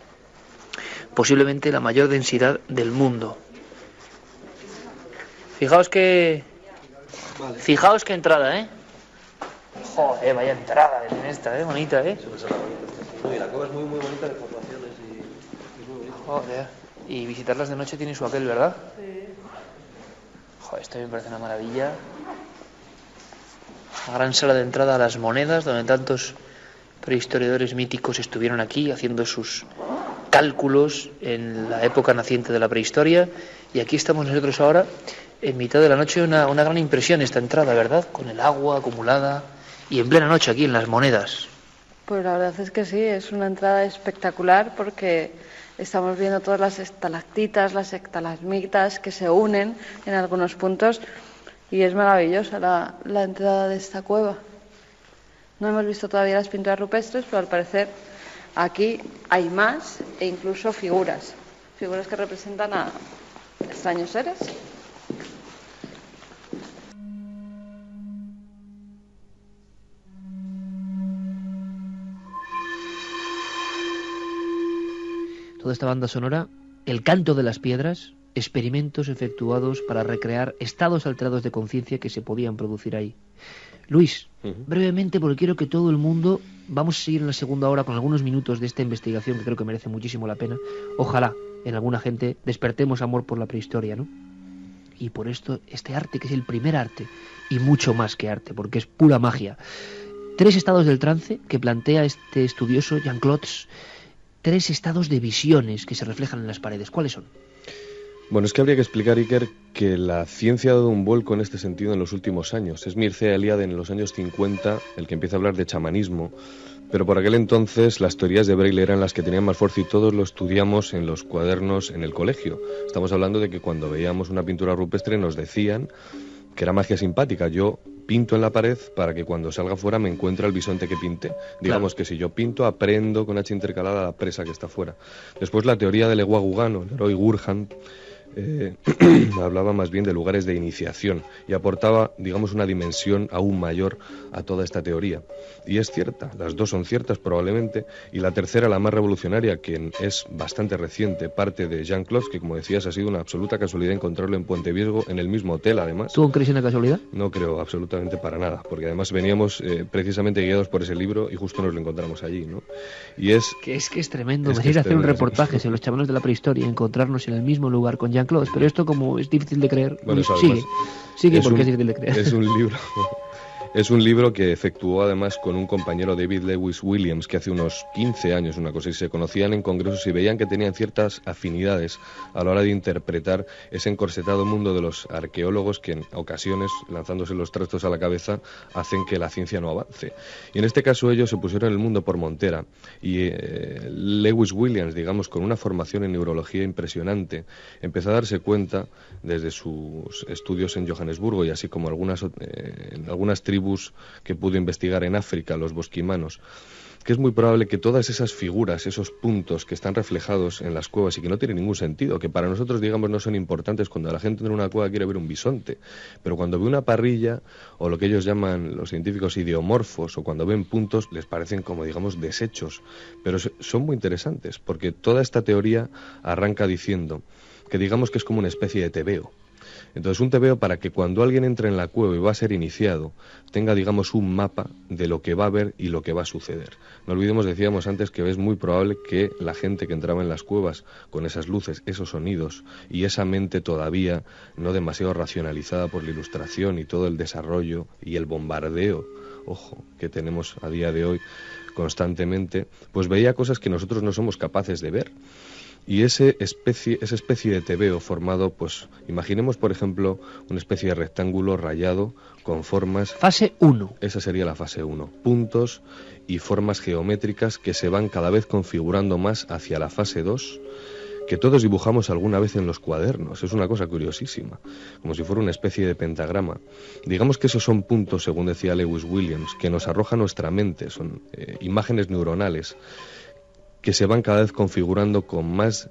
posiblemente la mayor densidad del mundo. Fijaos que entrada, ¿eh? Joder, vaya entrada que tiene esta, bonita, ¿eh? Sí, la cueva es muy bonita de formaciones y muy bonita. Joder. Y visitarlas de noche tiene su aquel, ¿verdad? Sí. Joder, esto me parece una maravilla. La gran sala de entrada a las monedas, donde tantos prehistoriadores míticos estuvieron aquí haciendo sus cálculos en la época naciente de la prehistoria. Y aquí estamos nosotros ahora, en mitad de la noche, una gran impresión esta entrada, ¿verdad? Con el agua acumulada y en plena noche aquí en las monedas. Pues la verdad es que sí, es una entrada espectacular porque estamos viendo todas las estalactitas, las estalagmitas que se unen en algunos puntos y es maravillosa la entrada de esta cueva. No hemos visto todavía las pinturas rupestres, pero al parecer aquí hay más e incluso figuras que representan a extraños seres. Toda esta banda sonora, El canto de las piedras, experimentos efectuados para recrear estados alterados de conciencia que se podían producir ahí. Luis, brevemente, porque quiero que todo el mundo, vamos a seguir en la segunda hora con algunos minutos de esta investigación que creo que merece muchísimo la pena. Ojalá en alguna gente despertemos amor por la prehistoria, ¿no? Y por esto, este arte, que es el primer arte, y mucho más que arte, porque es pura magia. 3 estados del trance que plantea este estudioso Jean Clods, 3 estados de visiones que se reflejan en las paredes. ¿Cuáles son? Bueno, es que habría que explicar, Iker, que la ciencia ha dado un vuelco en este sentido en los últimos años. Es Mircea Eliade en los años 50 el que empieza a hablar de chamanismo, pero por aquel entonces las teorías de Braille eran las que tenían más fuerza y todos lo estudiamos en los cuadernos en el colegio. Estamos hablando de que cuando veíamos una pintura rupestre nos decían que era magia simpática. Yo pinto en la pared para que cuando salga fuera me encuentre el bisonte que pinté. Digamos que si yo pinto, aprendo con H intercalada la presa que está fuera. Después la teoría del Eguagugano, Leroy Gurhan, hablaba más bien de lugares de iniciación y aportaba, digamos, una dimensión aún mayor a toda esta teoría. Y es cierta, las dos son ciertas probablemente, y la tercera, la más revolucionaria, que es bastante reciente, parte de Jean Clods, que como decías ha sido una absoluta casualidad encontrarlo en Puente Viesgo, en el mismo hotel además. ¿Tú crees en la casualidad? No creo absolutamente para nada, porque además veníamos precisamente guiados por ese libro y justo nos lo encontramos allí, ¿no? Y es... Que es tremendo, venir a hacer un reportaje sobre los chamanes de la prehistoria y encontrarnos en el mismo lugar con Jean Clods, pero esto como es difícil de creer, bueno, sigue porque es difícil de creer. Es un libro que efectuó además con un compañero, David Lewis Williams, que hace unos 15 años, una cosa, y se conocían en congresos y veían que tenían ciertas afinidades a la hora de interpretar ese encorsetado mundo de los arqueólogos que en ocasiones, lanzándose los trastos a la cabeza, hacen que la ciencia no avance. Y en este caso ellos se pusieron el mundo por montera y Lewis Williams, digamos, con una formación en neurología impresionante, empezó a darse cuenta desde sus estudios en Johannesburgo y así como en algunas tribus que pudo investigar en África, los bosquimanos, que es muy probable que todas esas figuras, esos puntos que están reflejados en las cuevas y que no tienen ningún sentido, que para nosotros, digamos, no son importantes cuando la gente en una cueva quiere ver un bisonte, pero cuando ve una parrilla, o lo que ellos llaman los científicos ideomorfos, o cuando ven puntos, les parecen como, digamos, desechos, pero son muy interesantes, porque toda esta teoría arranca diciendo que digamos que es como una especie de tebeo. Entonces un tebeo para que cuando alguien entre en la cueva y va a ser iniciado, tenga, digamos, un mapa de lo que va a ver y lo que va a suceder. No olvidemos, decíamos antes, que es muy probable que la gente que entraba en las cuevas con esas luces, esos sonidos y esa mente todavía no demasiado racionalizada por la ilustración y todo el desarrollo y el bombardeo, ojo, que tenemos a día de hoy constantemente, pues veía cosas que nosotros no somos capaces de ver. Y esa especie de tebeo formado, pues imaginemos por ejemplo una especie de rectángulo rayado con formas... Fase 1. Esa sería la fase 1. Puntos y formas geométricas que se van cada vez configurando más hacia la fase 2, que todos dibujamos alguna vez en los cuadernos. Es una cosa curiosísima, como si fuera una especie de pentagrama. Digamos que esos son puntos, según decía Lewis Williams, que nos arroja nuestra mente, son imágenes neuronales que se van cada vez configurando como más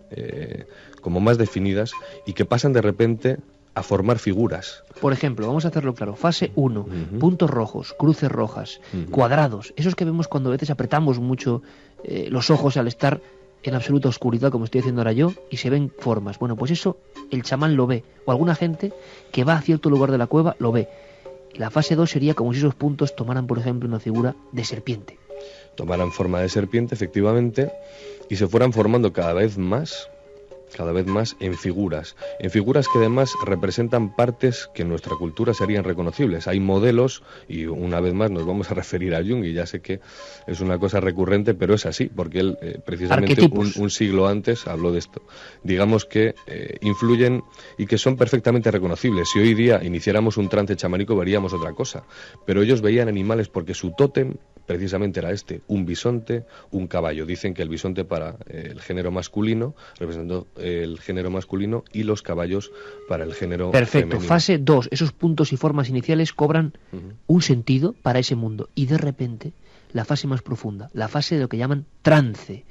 definidas y que pasan de repente a formar figuras. Por ejemplo, vamos a hacerlo claro, fase 1, puntos rojos, cruces rojas, cuadrados, esos que vemos cuando a veces apretamos mucho los ojos al estar en absoluta oscuridad, como estoy haciendo ahora yo, y se ven formas. Bueno, pues eso el chamán lo ve, o alguna gente que va a cierto lugar de la cueva lo ve. Y la fase 2 sería como si esos puntos tomaran, por ejemplo, una figura de serpiente. Tomaran forma de serpiente, efectivamente, y se fueran formando cada vez más cada vez más en figuras que además representan partes que en nuestra cultura serían reconocibles. Hay modelos, y una vez más nos vamos a referir a Jung, y ya sé que es una cosa recurrente, pero es así, porque él precisamente un siglo antes habló de esto. Digamos que influyen y que son perfectamente reconocibles. Si hoy día iniciáramos un trance chamánico veríamos otra cosa, pero ellos veían animales porque su tótem precisamente era un bisonte, un caballo. Dicen que el bisonte para el género masculino, representando el género masculino, y los caballos para el género Perfecto. femenino. Fase 2. Esos puntos y formas iniciales cobran un sentido para ese mundo. Y de repente, la fase más profunda, la fase de lo que llaman trance,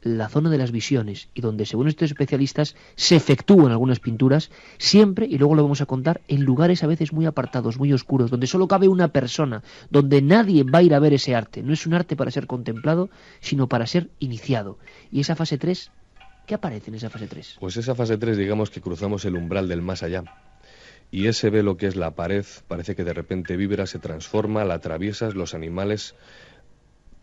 la zona de las visiones, y donde, según estos especialistas, se efectúan algunas pinturas, siempre, y luego lo vamos a contar, en lugares a veces muy apartados, muy oscuros, donde solo cabe una persona, donde nadie va a ir a ver ese arte. No es un arte para ser contemplado, sino para ser iniciado. Y esa fase 3, ¿qué aparece en esa fase 3? Pues esa fase 3, digamos que cruzamos el umbral del más allá. Y ese velo que es la pared, parece que de repente vibra, se transforma, la atraviesas, los animales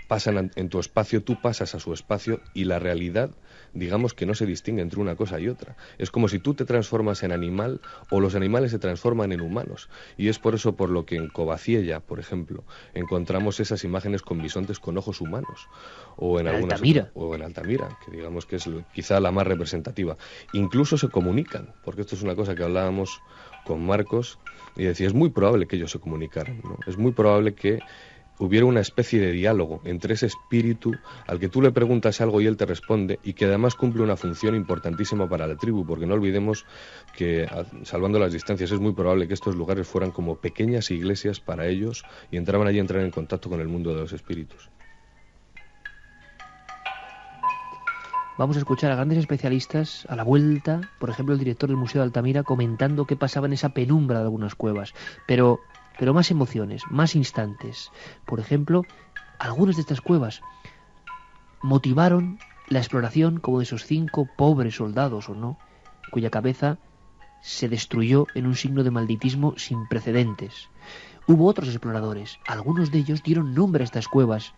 pasan en tu espacio, tú pasas a su espacio, y la realidad, digamos que no se distingue entre una cosa y otra. Es como si tú te transformas en animal o los animales se transforman en humanos. Y es por eso por lo que en Covaciella, por ejemplo, encontramos esas imágenes con bisontes con ojos humanos. O en Altamira. O en Altamira, que digamos que es quizá la más representativa. Incluso se comunican, porque esto es una cosa que hablábamos con Marcos, y decía, es muy probable que ellos se comunicaran, ¿no? Es muy probable que hubiera una especie de diálogo entre ese espíritu al que tú le preguntas algo y él te responde, y que además cumple una función importantísima para la tribu, porque no olvidemos que, salvando las distancias, es muy probable que estos lugares fueran como pequeñas iglesias para ellos, y entraban allí a entrar en contacto con el mundo de los espíritus. Vamos a escuchar a grandes especialistas a la vuelta, por ejemplo el director del Museo de Altamira, comentando qué pasaba en esa penumbra de algunas cuevas, pero más emociones, más instantes. Por ejemplo, algunas de estas cuevas motivaron la exploración como de esos 5 pobres soldados, o no, cuya cabeza se destruyó en un signo de malditismo sin precedentes. Hubo otros exploradores, algunos de ellos dieron nombre a estas cuevas,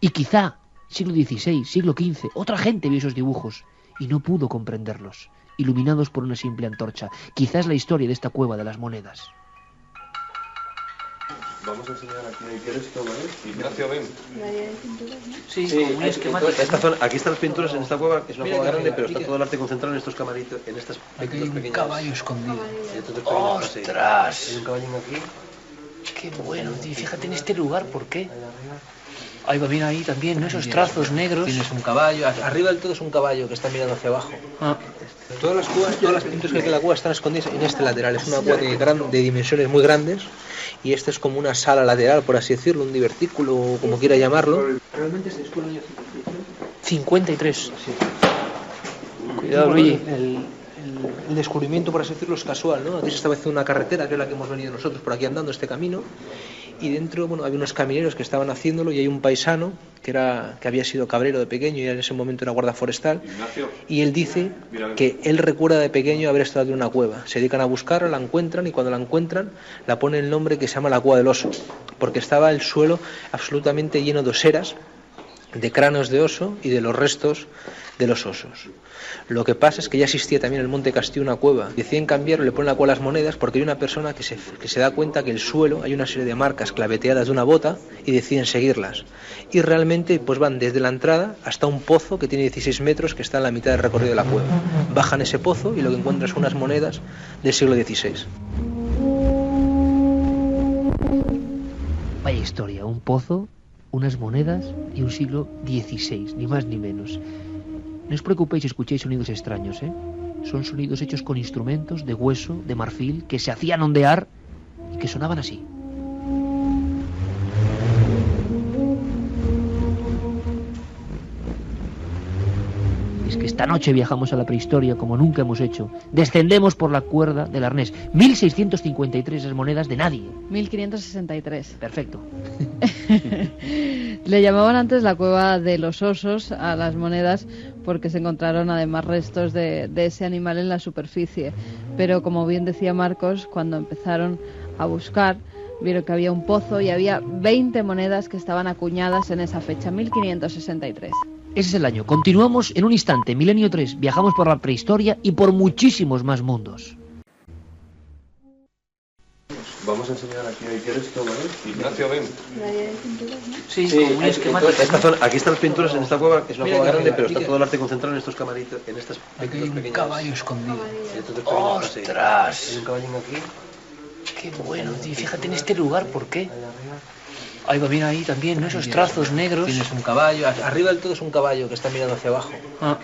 y quizá siglo XVI, siglo XV, otra gente vio esos dibujos y no pudo comprenderlos, iluminados por una simple antorcha. Quizás la historia de esta cueva de las monedas. Vamos a enseñar aquí, ¿quieres que lo veas? Ignacio, ven. Sí, muy esquemática. Esta zona, aquí están las pinturas en esta cueva, es una cueva grande, pero está todo el arte concentrado en estos camaritos, en estas pequeñas. Hay un caballo escondido. ¡Ostras! Hay un caballo aquí. Qué bueno, tío. Fíjate en este lugar, ¿por qué? Ahí va bien ahí también, ¿no? Esos trazos negros. Tienes un caballo, arriba del todo es un caballo que está mirando hacia abajo. Todas las cuevas, todas las pinturas que hay en la cueva están escondidas en este lateral. Es una cueva de dimensiones muy grandes, y este es como una sala lateral, por así decirlo, un divertículo, o como quiera llamarlo. Realmente se descubre el año 53. Sí. Cuidado, Luigi. El descubrimiento, por así decirlo, es casual, ¿no? Aquí se estaba haciendo una carretera, que es la que hemos venido nosotros por aquí andando, este camino, y dentro, bueno, había unos camineros que estaban haciéndolo, y hay un paisano que había sido cabrero de pequeño y en ese momento era guarda forestal, y él dice que él recuerda de pequeño haber estado en una cueva. Se dedican a buscarla, la encuentran, y cuando la encuentran la ponen el nombre que se llama la cueva del oso, porque estaba el suelo absolutamente lleno de oseras, de cráneos de oso y de los restos de los osos. Lo que pasa es que ya existía también en el Monte Castillo una cueva. Deciden cambiarlo, le ponen la cueva a las monedas, porque hay una persona que se da cuenta que el suelo hay una serie de marcas claveteadas de una bota, y deciden seguirlas. Y realmente pues van desde la entrada hasta un pozo que tiene 16 metros, que está en la mitad del recorrido de la cueva. Bajan ese pozo y lo que encuentran son unas monedas del siglo XVI. Vaya historia, un pozo, unas monedas y un siglo XVI, ni más ni menos. No os preocupéis si escucháis sonidos extraños, ¿eh? Son sonidos hechos con instrumentos de hueso, de marfil, que se hacían ondear y que sonaban así. Es que esta noche viajamos a la prehistoria como nunca hemos hecho. Descendemos por la cuerda del arnés. 1653 esas monedas de nadie. 1563. Perfecto. Le llamaban antes la cueva de los osos a las monedas porque se encontraron además restos de ese animal en la superficie. Pero como bien decía Marcos, cuando empezaron a buscar, vieron que había un pozo y había 20 monedas que estaban acuñadas en esa fecha, 1563. Ese es el año. Continuamos en un instante. Milenio 3. Viajamos por la prehistoria y por muchísimos más mundos. Vamos a enseñar aquí a Iker esto, ¿vale? Ignacio, ven. Sí, como un esquemático. Esta zona, aquí están las pinturas en esta cueva, que es una Mira cueva que grande, arriba, pero está mira. todo el arte concentrado en estos camaritos, en estas Aquí hay un pequeñas... caballo escondido. Entonces, pequeñas, sí. ¡Ostras! Hay un caballín aquí. Qué bueno, tío. Fíjate en este lugar, ¿por qué? Ahí va bien ahí también, ¿no? Esos trazos negros. Tienes un caballo, arriba del todo es un caballo que está mirando hacia abajo. Ah,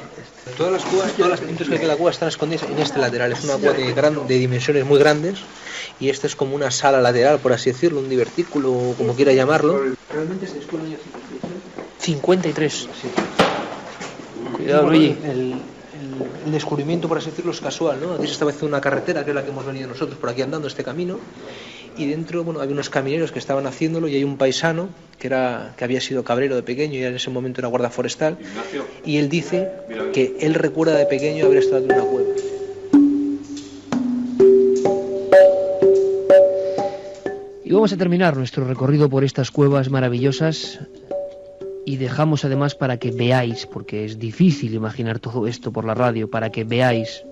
Todas las cuevas, todas las pinturas que hay en la cueva están escondidas en este lateral. Es una cueva de dimensiones muy grandes y esta es como una sala lateral, por así decirlo, un divertículo, o como quiera llamarlo. Realmente se descubre el año 53. Cuidado, Luigi. El descubrimiento, por así decirlo, es casual, ¿no? Aquí se estaba haciendo una carretera, que es la que hemos venido nosotros por aquí andando, este camino, y dentro, bueno, había unos camineros que estaban haciéndolo y hay un paisano que había sido cabrero de pequeño y en ese momento era guarda forestal, y él dice que él recuerda de pequeño haber estado en una cueva. Y vamos a terminar nuestro recorrido por estas cuevas maravillosas y dejamos además para que veáis, porque es difícil imaginar todo esto por la radio, para que veáis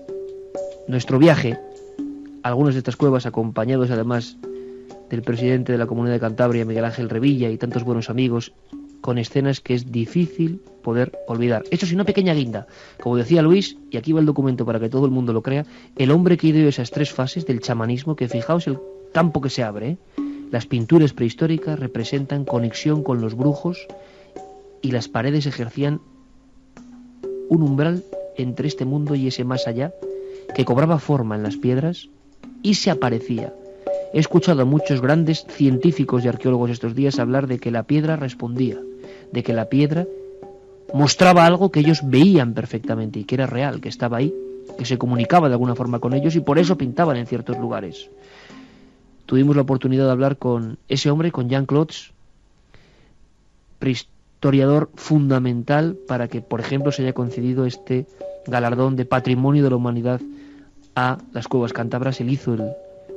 nuestro viaje, algunas de estas cuevas acompañados además del presidente de la Comunidad de Cantabria, Miguel Ángel Revilla, y tantos buenos amigos, con escenas que es difícil poder olvidar. Eso sí, una pequeña guinda. Como decía Luis, y aquí va el documento para que todo el mundo lo crea, el hombre que dio esas 3 fases del chamanismo, que fijaos el campo que se abre, ¿eh? Las pinturas prehistóricas representan conexión con los brujos y las paredes ejercían un umbral entre este mundo y ese más allá, que cobraba forma en las piedras y se aparecía. He escuchado a muchos grandes científicos y arqueólogos estos días hablar de que la piedra respondía, de que la piedra mostraba algo que ellos veían perfectamente y que era real, que estaba ahí, que se comunicaba de alguna forma con ellos y por eso pintaban en ciertos lugares. Tuvimos la oportunidad de hablar con ese hombre, con Jean Clots, prehistoriador fundamental para que, por ejemplo, se haya concedido este galardón de Patrimonio de la Humanidad a las cuevas cántabras. Él hizo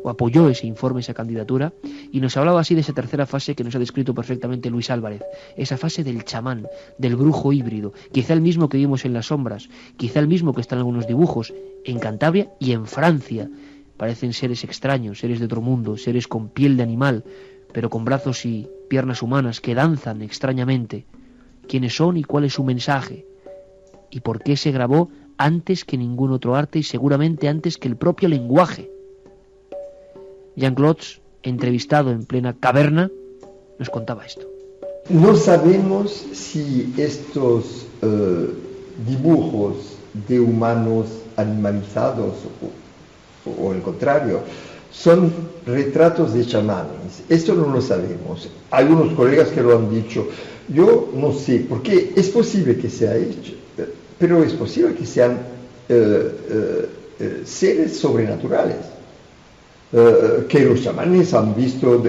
o apoyó ese informe, esa candidatura, y nos hablaba así de esa tercera fase que nos ha descrito perfectamente Luis Álvarez, esa fase del chamán, del brujo híbrido, quizá el mismo que vimos en Las Sombras, quizá el mismo que está en algunos dibujos en Cantabria y en Francia. Parecen seres extraños, seres de otro mundo, seres con piel de animal, pero con brazos y piernas humanas que danzan extrañamente. ¿Quiénes son y cuál es su mensaje? ¿Y por qué se grabó antes que ningún otro arte y seguramente antes que el propio lenguaje? Jean Clots, entrevistado en plena caverna, nos contaba esto. No sabemos si estos dibujos de humanos animalizados o el contrario, son retratos de chamanes. Esto no lo sabemos. Hay unos colegas que lo han dicho. Yo no sé, porque es posible que sea hecho, pero es posible que sean seres sobrenaturales, que los chamanes han visto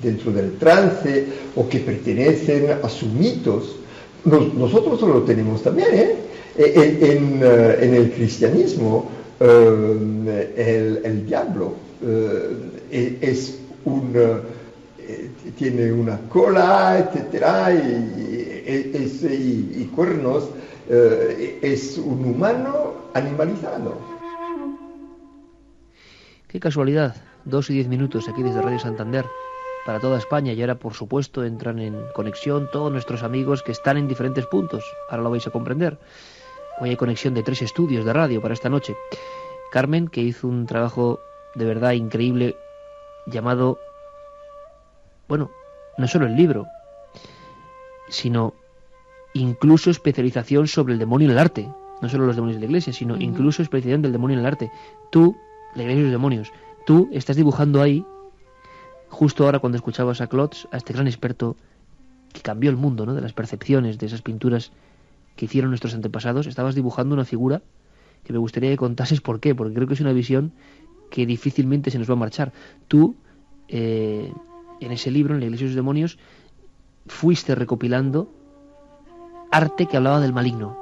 dentro del trance o que pertenecen a sus mitos. Nosotros lo tenemos también, en el cristianismo. El diablo tiene una cola, etcétera, y cuernos, es un humano animalizado. Qué casualidad, 2 y 10 minutos aquí desde Radio Santander para toda España, y ahora por supuesto entran en conexión todos nuestros amigos que están en diferentes puntos, ahora lo vais a comprender. Hoy hay conexión de 3 estudios de radio para esta noche. Carmen, que hizo un trabajo de verdad increíble llamado, bueno, no solo el libro, sino incluso especialización sobre el demonio en el arte. No solo los demonios de la iglesia, sino incluso especialización del demonio en el arte. Tú, la iglesia y los demonios, tú estás dibujando ahí, justo ahora cuando escuchabas a Clots, a este gran experto que cambió el mundo, ¿no?, de las percepciones, de esas pinturas que hicieron nuestros antepasados, estabas dibujando una figura que me gustaría que contases por qué, porque creo que es una visión que difícilmente se nos va a marchar. Tú, en ese libro, en la Iglesia de los Demonios, fuiste recopilando arte que hablaba del maligno.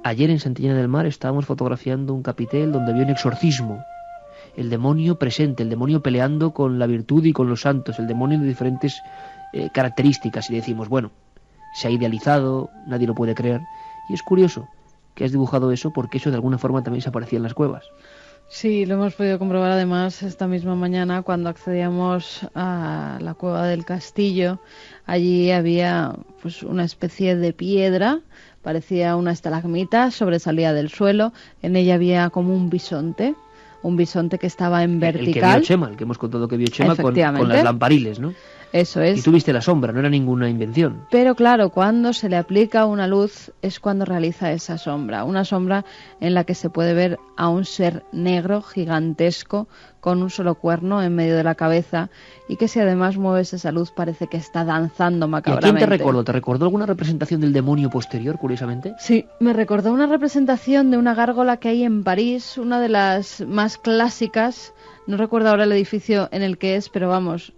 Ayer en Santillana del Mar estábamos fotografiando un capitel donde había un exorcismo. El demonio presente, el demonio peleando con la virtud y con los santos, el demonio de diferentes características, y decimos, bueno, se ha idealizado, nadie lo puede creer. Y es curioso que has dibujado eso, porque eso de alguna forma también se aparecía en las cuevas. Sí, lo hemos podido comprobar además esta misma mañana cuando accedíamos a la cueva del castillo. Allí había pues una especie de piedra, parecía una estalagmita, sobresalía del suelo. En ella había como un bisonte que estaba en vertical. El que vio Chema, el que hemos contado que vio Chema con las lampariles, ¿no? Eso es. Y tú viste la sombra, no era ninguna invención. Pero claro, cuando se le aplica una luz es cuando realiza esa sombra. Una sombra en la que se puede ver a un ser negro, gigantesco, con un solo cuerno en medio de la cabeza, y que si además mueves esa luz parece que está danzando macabramente. ¿Y a quién te recordó? ¿Te recordó alguna representación del demonio posterior, curiosamente? Sí, me recordó una representación de una gárgola que hay en París, una de las más clásicas. No recuerdo ahora el edificio en el que es, pero vamos,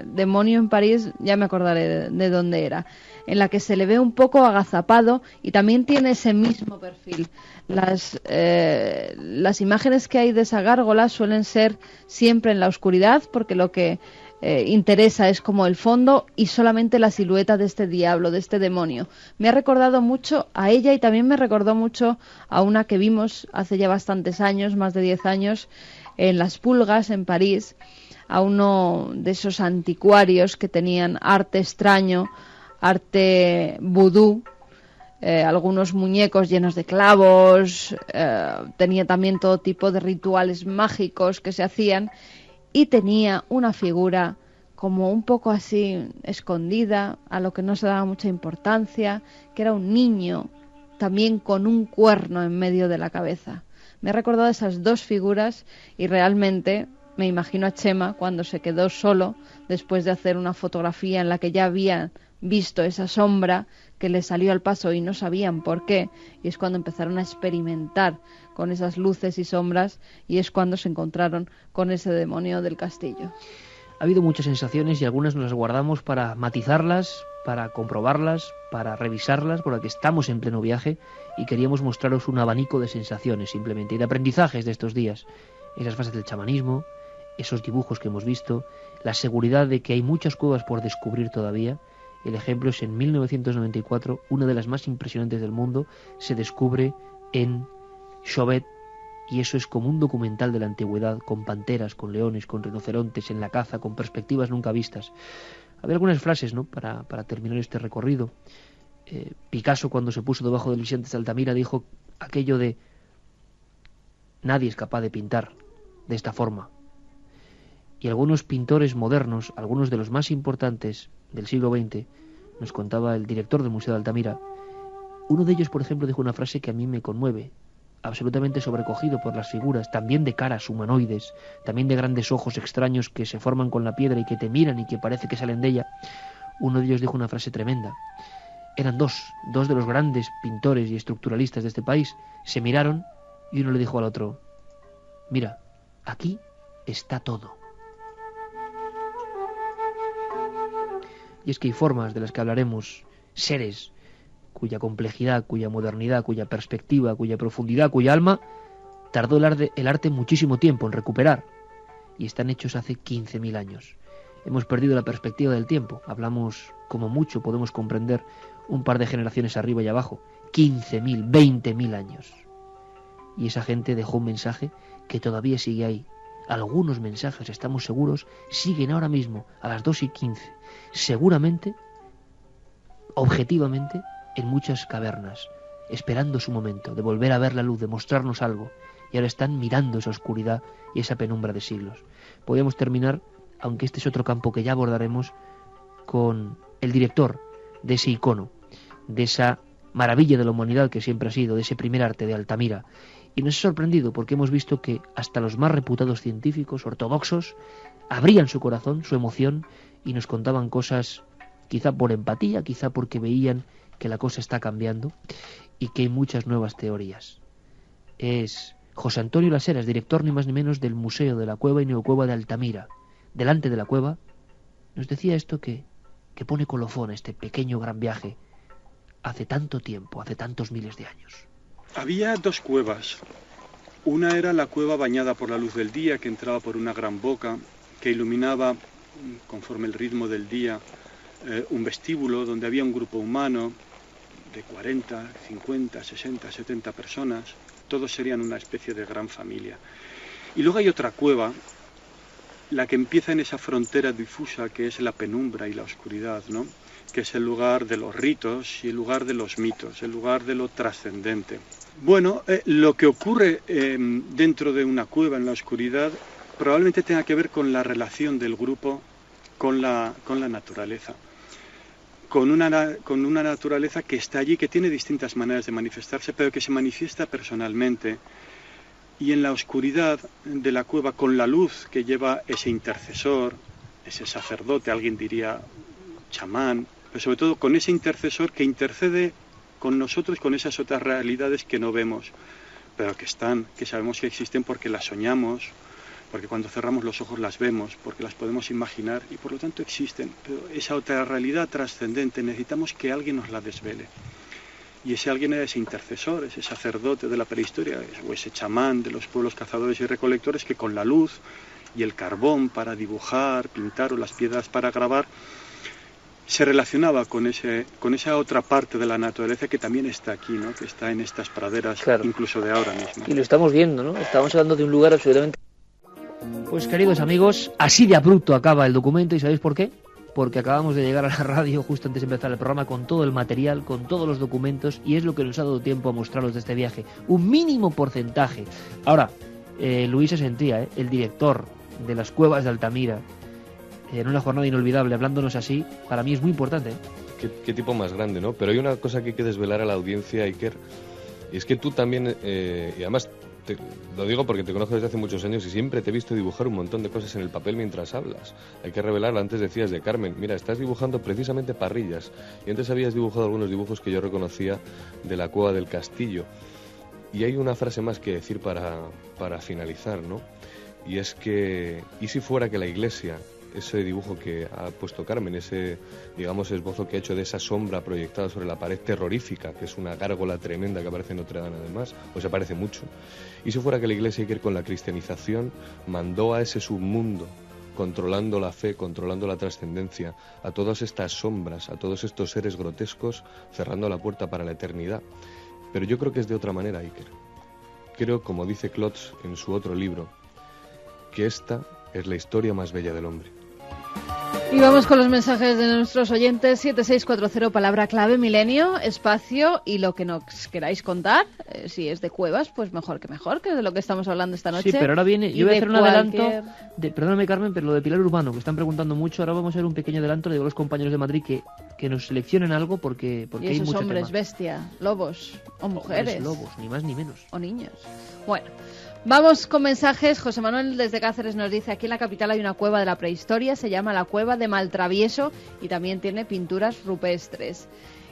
demonio en París, ya me acordaré de dónde era, en la que se le ve un poco agazapado y también tiene ese mismo perfil. Las imágenes que hay de esa gárgola suelen ser siempre en la oscuridad, porque lo que interesa es como el fondo y solamente la silueta de este diablo, de este demonio. Me ha recordado mucho a ella y también me recordó mucho a una que vimos hace ya bastantes años, más de 10 años, en Las Pulgas, en París, a uno de esos anticuarios que tenían arte extraño, arte vudú, algunos muñecos llenos de clavos, tenía también todo tipo de rituales mágicos que se hacían, y tenía una figura como un poco así escondida, a lo que no se daba mucha importancia, que era un niño también con un cuerno en medio de la cabeza. Me he recordado esas dos figuras y realmente me imagino a Chema cuando se quedó solo después de hacer una fotografía en la que ya habían visto esa sombra que le salió al paso y no sabían por qué, y es cuando empezaron a experimentar con esas luces y sombras, y es cuando se encontraron con ese demonio del castillo. Ha habido muchas sensaciones y algunas nos las guardamos para matizarlas, para comprobarlas, para revisarlas, porque estamos en pleno viaje y queríamos mostraros un abanico de sensaciones simplemente y de aprendizajes de estos días. Esas fases del chamanismo, esos dibujos que hemos visto, la seguridad de que hay muchas cuevas por descubrir todavía. El ejemplo es en 1994, una de las más impresionantes del mundo, se descubre en Chauvet, y eso es como un documental de la antigüedad, con panteras, con leones, con rinocerontes, en la caza, con perspectivas nunca vistas. Había algunas frases, ¿no?, para terminar este recorrido. Picasso, cuando se puso debajo del Vicente de Altamira, dijo aquello de: nadie es capaz de pintar de esta forma. Y algunos pintores modernos, algunos de los más importantes del siglo XX, nos contaba el director del Museo de Altamira. Uno de ellos, por ejemplo, dijo una frase que a mí me conmueve, absolutamente sobrecogido por las figuras, también de caras humanoides, también de grandes ojos extraños que se forman con la piedra y que te miran y que parece que salen de ella. Uno de ellos dijo una frase tremenda. Eran dos de los grandes pintores y estructuralistas de este país. Se miraron y uno le dijo al otro: mira, aquí está todo. Y es que hay formas de las que hablaremos, seres cuya complejidad, cuya modernidad, cuya perspectiva, cuya profundidad, cuya alma tardó el arte muchísimo tiempo en recuperar, y están hechos hace 15.000 años. Hemos perdido la perspectiva del tiempo. Hablamos, como mucho podemos comprender, un par de generaciones arriba y abajo. 15.000, 20.000 años. Y esa gente dejó un mensaje que todavía sigue ahí. Algunos mensajes, estamos seguros, siguen ahora mismo, a las 2:15. Seguramente, objetivamente, en muchas cavernas, esperando su momento de volver a ver la luz, de mostrarnos algo, y ahora están mirando esa oscuridad y esa penumbra de siglos. Podríamos terminar, aunque este es otro campo que ya abordaremos, con el director de ese icono, de esa maravilla de la humanidad que siempre ha sido, de ese primer arte de Altamira. Y nos ha sorprendido porque hemos visto que hasta los más reputados científicos ortodoxos abrían su corazón, su emoción, y nos contaban cosas, quizá por empatía, quizá porque veían que la cosa está cambiando y que hay muchas nuevas teorías. Es José Antonio Las Heras, director ni más ni menos del Museo de la Cueva y Neocueva de Altamira. Delante de la cueva nos decía esto que pone colofón a este pequeño gran viaje hace tanto tiempo, hace tantos miles de años. Había dos cuevas. Una era la cueva bañada por la luz del día, que entraba por una gran boca, que iluminaba, conforme el ritmo del día, un vestíbulo donde había un grupo humano de 40, 50, 60, 70 personas. Todos serían una especie de gran familia. Y luego hay otra cueva, la que empieza en esa frontera difusa que es la penumbra y la oscuridad, ¿no? Que es el lugar de los ritos y el lugar de los mitos, el lugar de lo trascendente. Bueno, lo que ocurre dentro de una cueva en la oscuridad probablemente tenga que ver con la relación del grupo con la naturaleza. Con una naturaleza que está allí, que tiene distintas maneras de manifestarse, pero que se manifiesta personalmente. Y en la oscuridad de la cueva, con la luz que lleva ese intercesor, ese sacerdote, alguien diría chamán, pero sobre todo con ese intercesor que intercede con nosotros, con esas otras realidades que no vemos, pero que están, que sabemos que existen porque las soñamos, porque cuando cerramos los ojos las vemos, porque las podemos imaginar y por lo tanto existen. Pero esa otra realidad trascendente necesitamos que alguien nos la desvele. Y ese alguien era ese intercesor, ese sacerdote de la prehistoria, o ese chamán de los pueblos cazadores y recolectores que con la luz y el carbón para dibujar, pintar o las piedras para grabar, se relacionaba con esa otra parte de la naturaleza que también está aquí, ¿no? Que está en estas praderas, claro, incluso de ahora mismo. Y lo estamos viendo, ¿no? Estamos hablando de un lugar absolutamente... Pues queridos amigos, así de abrupto acaba el documento, ¿y sabéis por qué? Porque acabamos de llegar a la radio justo antes de empezar el programa con todo el material, con todos los documentos, y es lo que nos ha dado tiempo a mostraros de este viaje. Un mínimo porcentaje. Ahora, Luis se sentía, el director de las cuevas de Altamira, en una jornada inolvidable, hablándonos así, para mí es muy importante. Qué tipo más grande, ¿no? Pero hay una cosa que hay que desvelar a la audiencia, Iker, y es que tú también, y además lo digo porque te conozco desde hace muchos años y siempre te he visto dibujar un montón de cosas en el papel mientras hablas. Hay que revelarlo. Antes decías de Carmen, mira, estás dibujando precisamente parrillas, y antes habías dibujado algunos dibujos que yo reconocía de la cueva del castillo. Y hay una frase más que decir para finalizar, ¿no? Y es que, ¿y si fuera que la iglesia, ese dibujo que ha puesto Carmen, ese, digamos, esbozo que ha hecho de esa sombra proyectada sobre la pared terrorífica, que es una gárgola tremenda que aparece en Notre Dame además, o se parece mucho, y si fuera que la iglesia, Iker, con la cristianización mandó a ese submundo, controlando la fe, controlando la trascendencia, a todas estas sombras, a todos estos seres grotescos, cerrando la puerta para la eternidad? Pero yo creo que es de otra manera, Iker. Creo, como dice Klotz en su otro libro, que esta es la historia más bella del hombre. Y vamos con los mensajes de nuestros oyentes. 7640, palabra clave, milenio, espacio y lo que nos queráis contar. Si es de cuevas, pues mejor, que es de lo que estamos hablando esta noche. Sí, pero ahora viene, yo voy a hacer un adelanto, perdóname Carmen, pero lo de pilar urbano, que están preguntando mucho, ahora vamos a ver un pequeño adelanto, le digo a los compañeros de Madrid que nos seleccionen algo porque y hay esos mucho hombres, tema. bestia, lobos o mujeres. Hombres, lobos, ni más ni menos. O niños. Bueno. Vamos con mensajes. José Manuel desde Cáceres nos dice: aquí en la capital hay una cueva de la prehistoria, se llama la Cueva de Maltravieso y también tiene pinturas rupestres.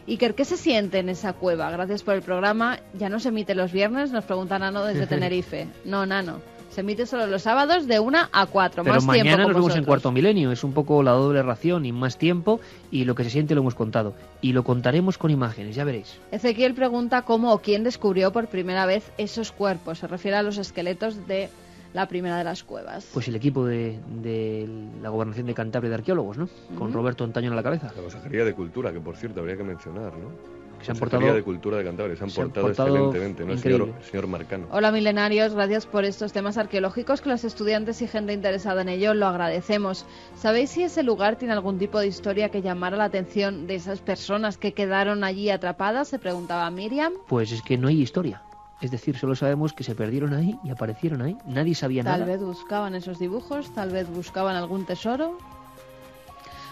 Iker, ¿qué se siente en esa cueva? Gracias por el programa. Ya no se emite los viernes, nos pregunta Nano desde Tenerife. No, Nano. Se emite solo los sábados de 1 a 4. Pero más mañana tiempo nos con vemos vosotros. en Cuarto Milenio. Es un poco la doble ración y más tiempo. Y lo que se siente lo hemos contado. Y lo contaremos con imágenes, ya veréis. Ezequiel pregunta cómo o quién descubrió por primera vez esos cuerpos. Se refiere a los esqueletos de la primera de las cuevas. Pues el equipo de la Gobernación de Cantabria de arqueólogos, ¿no? Con Roberto Antañón a la cabeza. La Consejería de Cultura, que por cierto habría que mencionar, ¿no? Se han Consejería portado de Cultura de Cantabria, se han portado excelentemente, ¿no? Señor Marcano. Hola milenarios, gracias por estos temas arqueológicos que los estudiantes y gente interesada en ello lo agradecemos. ¿Sabéis si ese lugar tiene algún tipo de historia que llamara la atención de esas personas que quedaron allí atrapadas? Se preguntaba Miriam. Pues es que no hay historia. Es decir, solo sabemos que se perdieron ahí y aparecieron ahí. Nadie sabía nada. Tal vez buscaban esos dibujos, tal vez buscaban algún tesoro.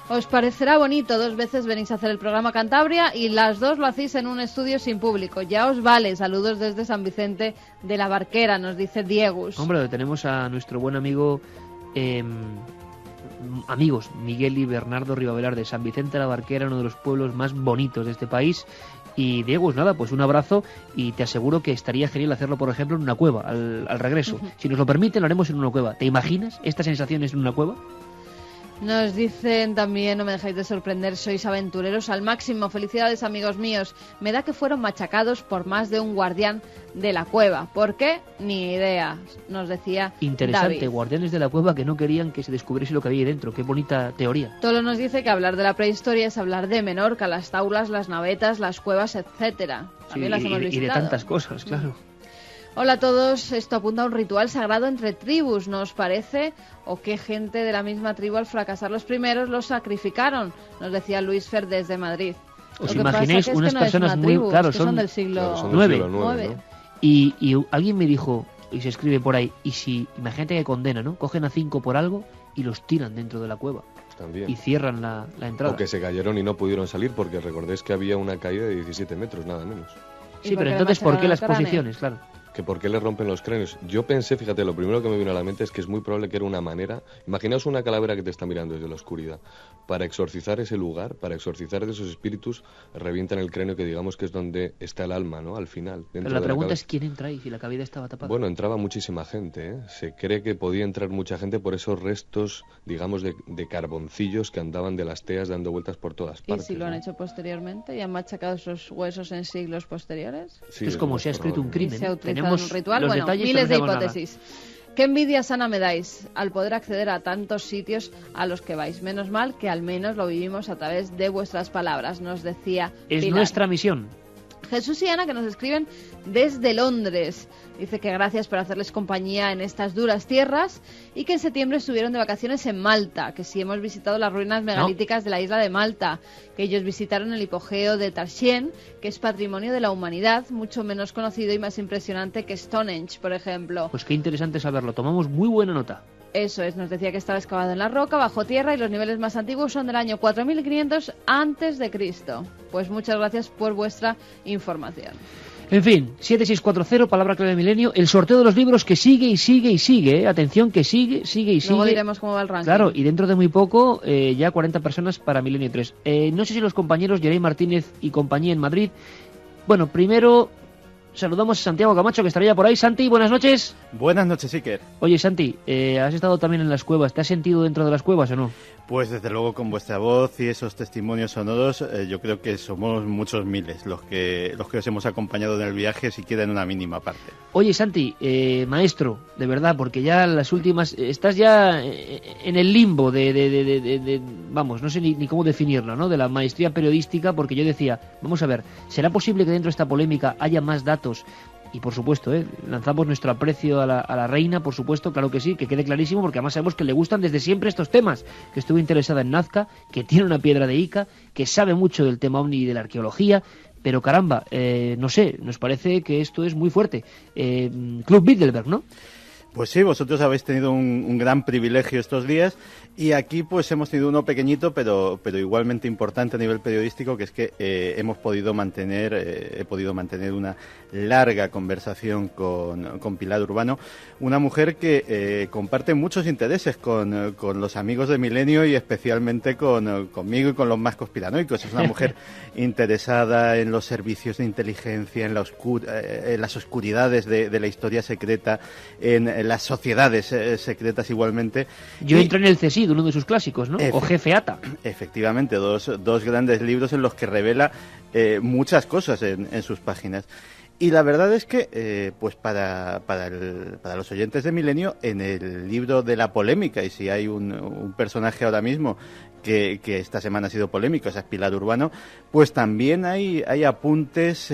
Os parecerá bonito, 2 veces venís a hacer el programa Cantabria y las 2 lo hacéis en un estudio sin público. Ya os vale. Saludos desde San Vicente de la Barquera, nos dice Diegus. Hombre, tenemos a nuestro buen amigo, amigos Miguel y Bernardo Rivavelar de San Vicente de la Barquera, uno de los pueblos más bonitos de este país. Y Diegus, nada, pues un abrazo y te aseguro que estaría genial hacerlo, por ejemplo, en una cueva, al regreso. Si nos lo permiten, lo haremos en una cueva. ¿Te imaginas estas sensaciones en una cueva? Nos dicen también, no me dejáis de sorprender, sois aventureros al máximo. Felicidades, amigos míos. Me da que fueron machacados por más de un guardián de la cueva. ¿Por qué? Ni idea, nos decía Interesante, David. guardianes de la cueva que no querían que se descubriese lo que había ahí dentro. Qué bonita teoría. Tolo nos dice que hablar de la prehistoria es hablar de Menorca, las taulas, las navetas, las cuevas, etcétera. También las hemos y de visitado. tantas cosas, claro. Hola a todos, esto apunta a un ritual sagrado entre tribus, ¿no os parece? ¿O qué gente de la misma tribu al fracasar los primeros los sacrificaron? Nos decía Luis Fer desde Madrid. ¿Os Lo que imagináis pasa que unas no es personas una muy... tribu, Claro, es que son del Claro, siglo son del Nueve. siglo IX, IX. ¿no? Y alguien me dijo, y se escribe por ahí, y si, imagínate que condena, ¿no? Cogen a 5 por algo y los tiran dentro de la cueva. También. Y cierran la entrada. O que se cayeron y no pudieron salir porque recordéis que había una caída de 17 metros, nada menos. Sí, ¿Y por pero qué le entonces, ¿por qué machacaron las el cráneo? posiciones? Claro. Que por qué le rompen los cráneos. Yo pensé, fíjate, lo primero que me vino a la mente es que es muy probable que era una manera, imaginaos una calavera que te está mirando desde la oscuridad, para exorcizar ese lugar, para exorcizar de esos espíritus, revientan el cráneo, que digamos que es donde está el alma, ¿no? Al final. Pero Dentro la de pregunta cabeza. es quién entra ahí, si la cavidad estaba tapada. Bueno, entraba muchísima gente, ¿eh? Se cree que podía entrar mucha gente por esos restos, digamos, de carboncillos que andaban de las teas dando vueltas por todas ¿Y partes. si lo han ¿no? hecho posteriormente y han machacado esos huesos en siglos posteriores? Sí, es como más se ha escrito un probable. Y crimen. se ha ¿eh? utilizado Tenemos en un ritual. los Bueno, detalles, miles de pero no sabemos nada. hipótesis. Qué envidia sana me dais al poder acceder a tantos sitios a los que vais. Menos mal que al menos lo vivimos a través de vuestras palabras, nos decía Es Pilar. nuestra misión. Jesús y Ana, que nos escriben desde Londres. Dice que gracias por hacerles compañía en estas duras tierras y que en septiembre estuvieron de vacaciones en Malta, que sí hemos visitado las ruinas megalíticas de la isla de Malta, que ellos visitaron el hipogeo de Tarsien, que es patrimonio de la humanidad, mucho menos conocido y más impresionante que Stonehenge, por ejemplo. Pues qué interesante saberlo. Tomamos muy buena nota. Eso es, nos decía que estaba excavado en la roca, bajo tierra, y los niveles más antiguos son del año 4500 antes de Cristo. Pues muchas gracias por vuestra información. En fin, 7640, palabra clave de milenio. El sorteo de los libros que sigue y sigue y sigue. Atención, que sigue y sigue. Luego diremos cómo va el ranking. Claro, y dentro de muy poco ya 40 personas para Milenio 3. No sé si los compañeros Jerey Martínez y compañía en Madrid. Bueno, primero saludamos a Santiago Camacho, que estaría por ahí. Santi, buenas noches. Buenas noches, Iker. Oye, Santi, has estado también en las cuevas. ¿Te has sentido dentro de las cuevas o no? Pues desde luego con vuestra voz y esos testimonios sonoros, yo creo que somos muchos miles los que os hemos acompañado en el viaje, siquiera en una mínima parte. Oye, Santi, maestro, de verdad, porque ya las últimas... Estás ya en el limbo vamos, no sé ni cómo definirlo, ¿no? De la maestría periodística, porque yo decía, vamos a ver, ¿será posible que dentro de esta polémica haya más datos? Y por supuesto, lanzamos nuestro aprecio a la reina, por supuesto, claro que sí, que quede clarísimo, porque además sabemos que le gustan desde siempre estos temas, que estuvo interesada en Nazca, que tiene una piedra de Ica, que sabe mucho del tema ovni y de la arqueología, pero caramba, no sé, nos parece que esto es muy fuerte. Club Bilderberg, ¿no? Pues sí, vosotros habéis tenido un gran privilegio estos días y aquí pues hemos tenido uno pequeñito pero igualmente importante a nivel periodístico, que es que he podido mantener una larga conversación con Pilar Urbano, una mujer que comparte muchos intereses con los amigos de Milenio y especialmente conmigo y con los más conspiranoicos. Es una mujer interesada en los servicios de inteligencia, en las oscuridades de la historia secreta, en las sociedades secretas igualmente. Yo entro en el CSID, uno de sus clásicos, ¿no? O Jefe ATA. Efectivamente, dos grandes libros en los que revela muchas cosas en sus páginas. Y la verdad es que, pues para los oyentes de Milenio, en el libro de la polémica, y si hay un personaje ahora mismo que esta semana ha sido polémico, esa es Pilar Urbano, pues también hay apuntes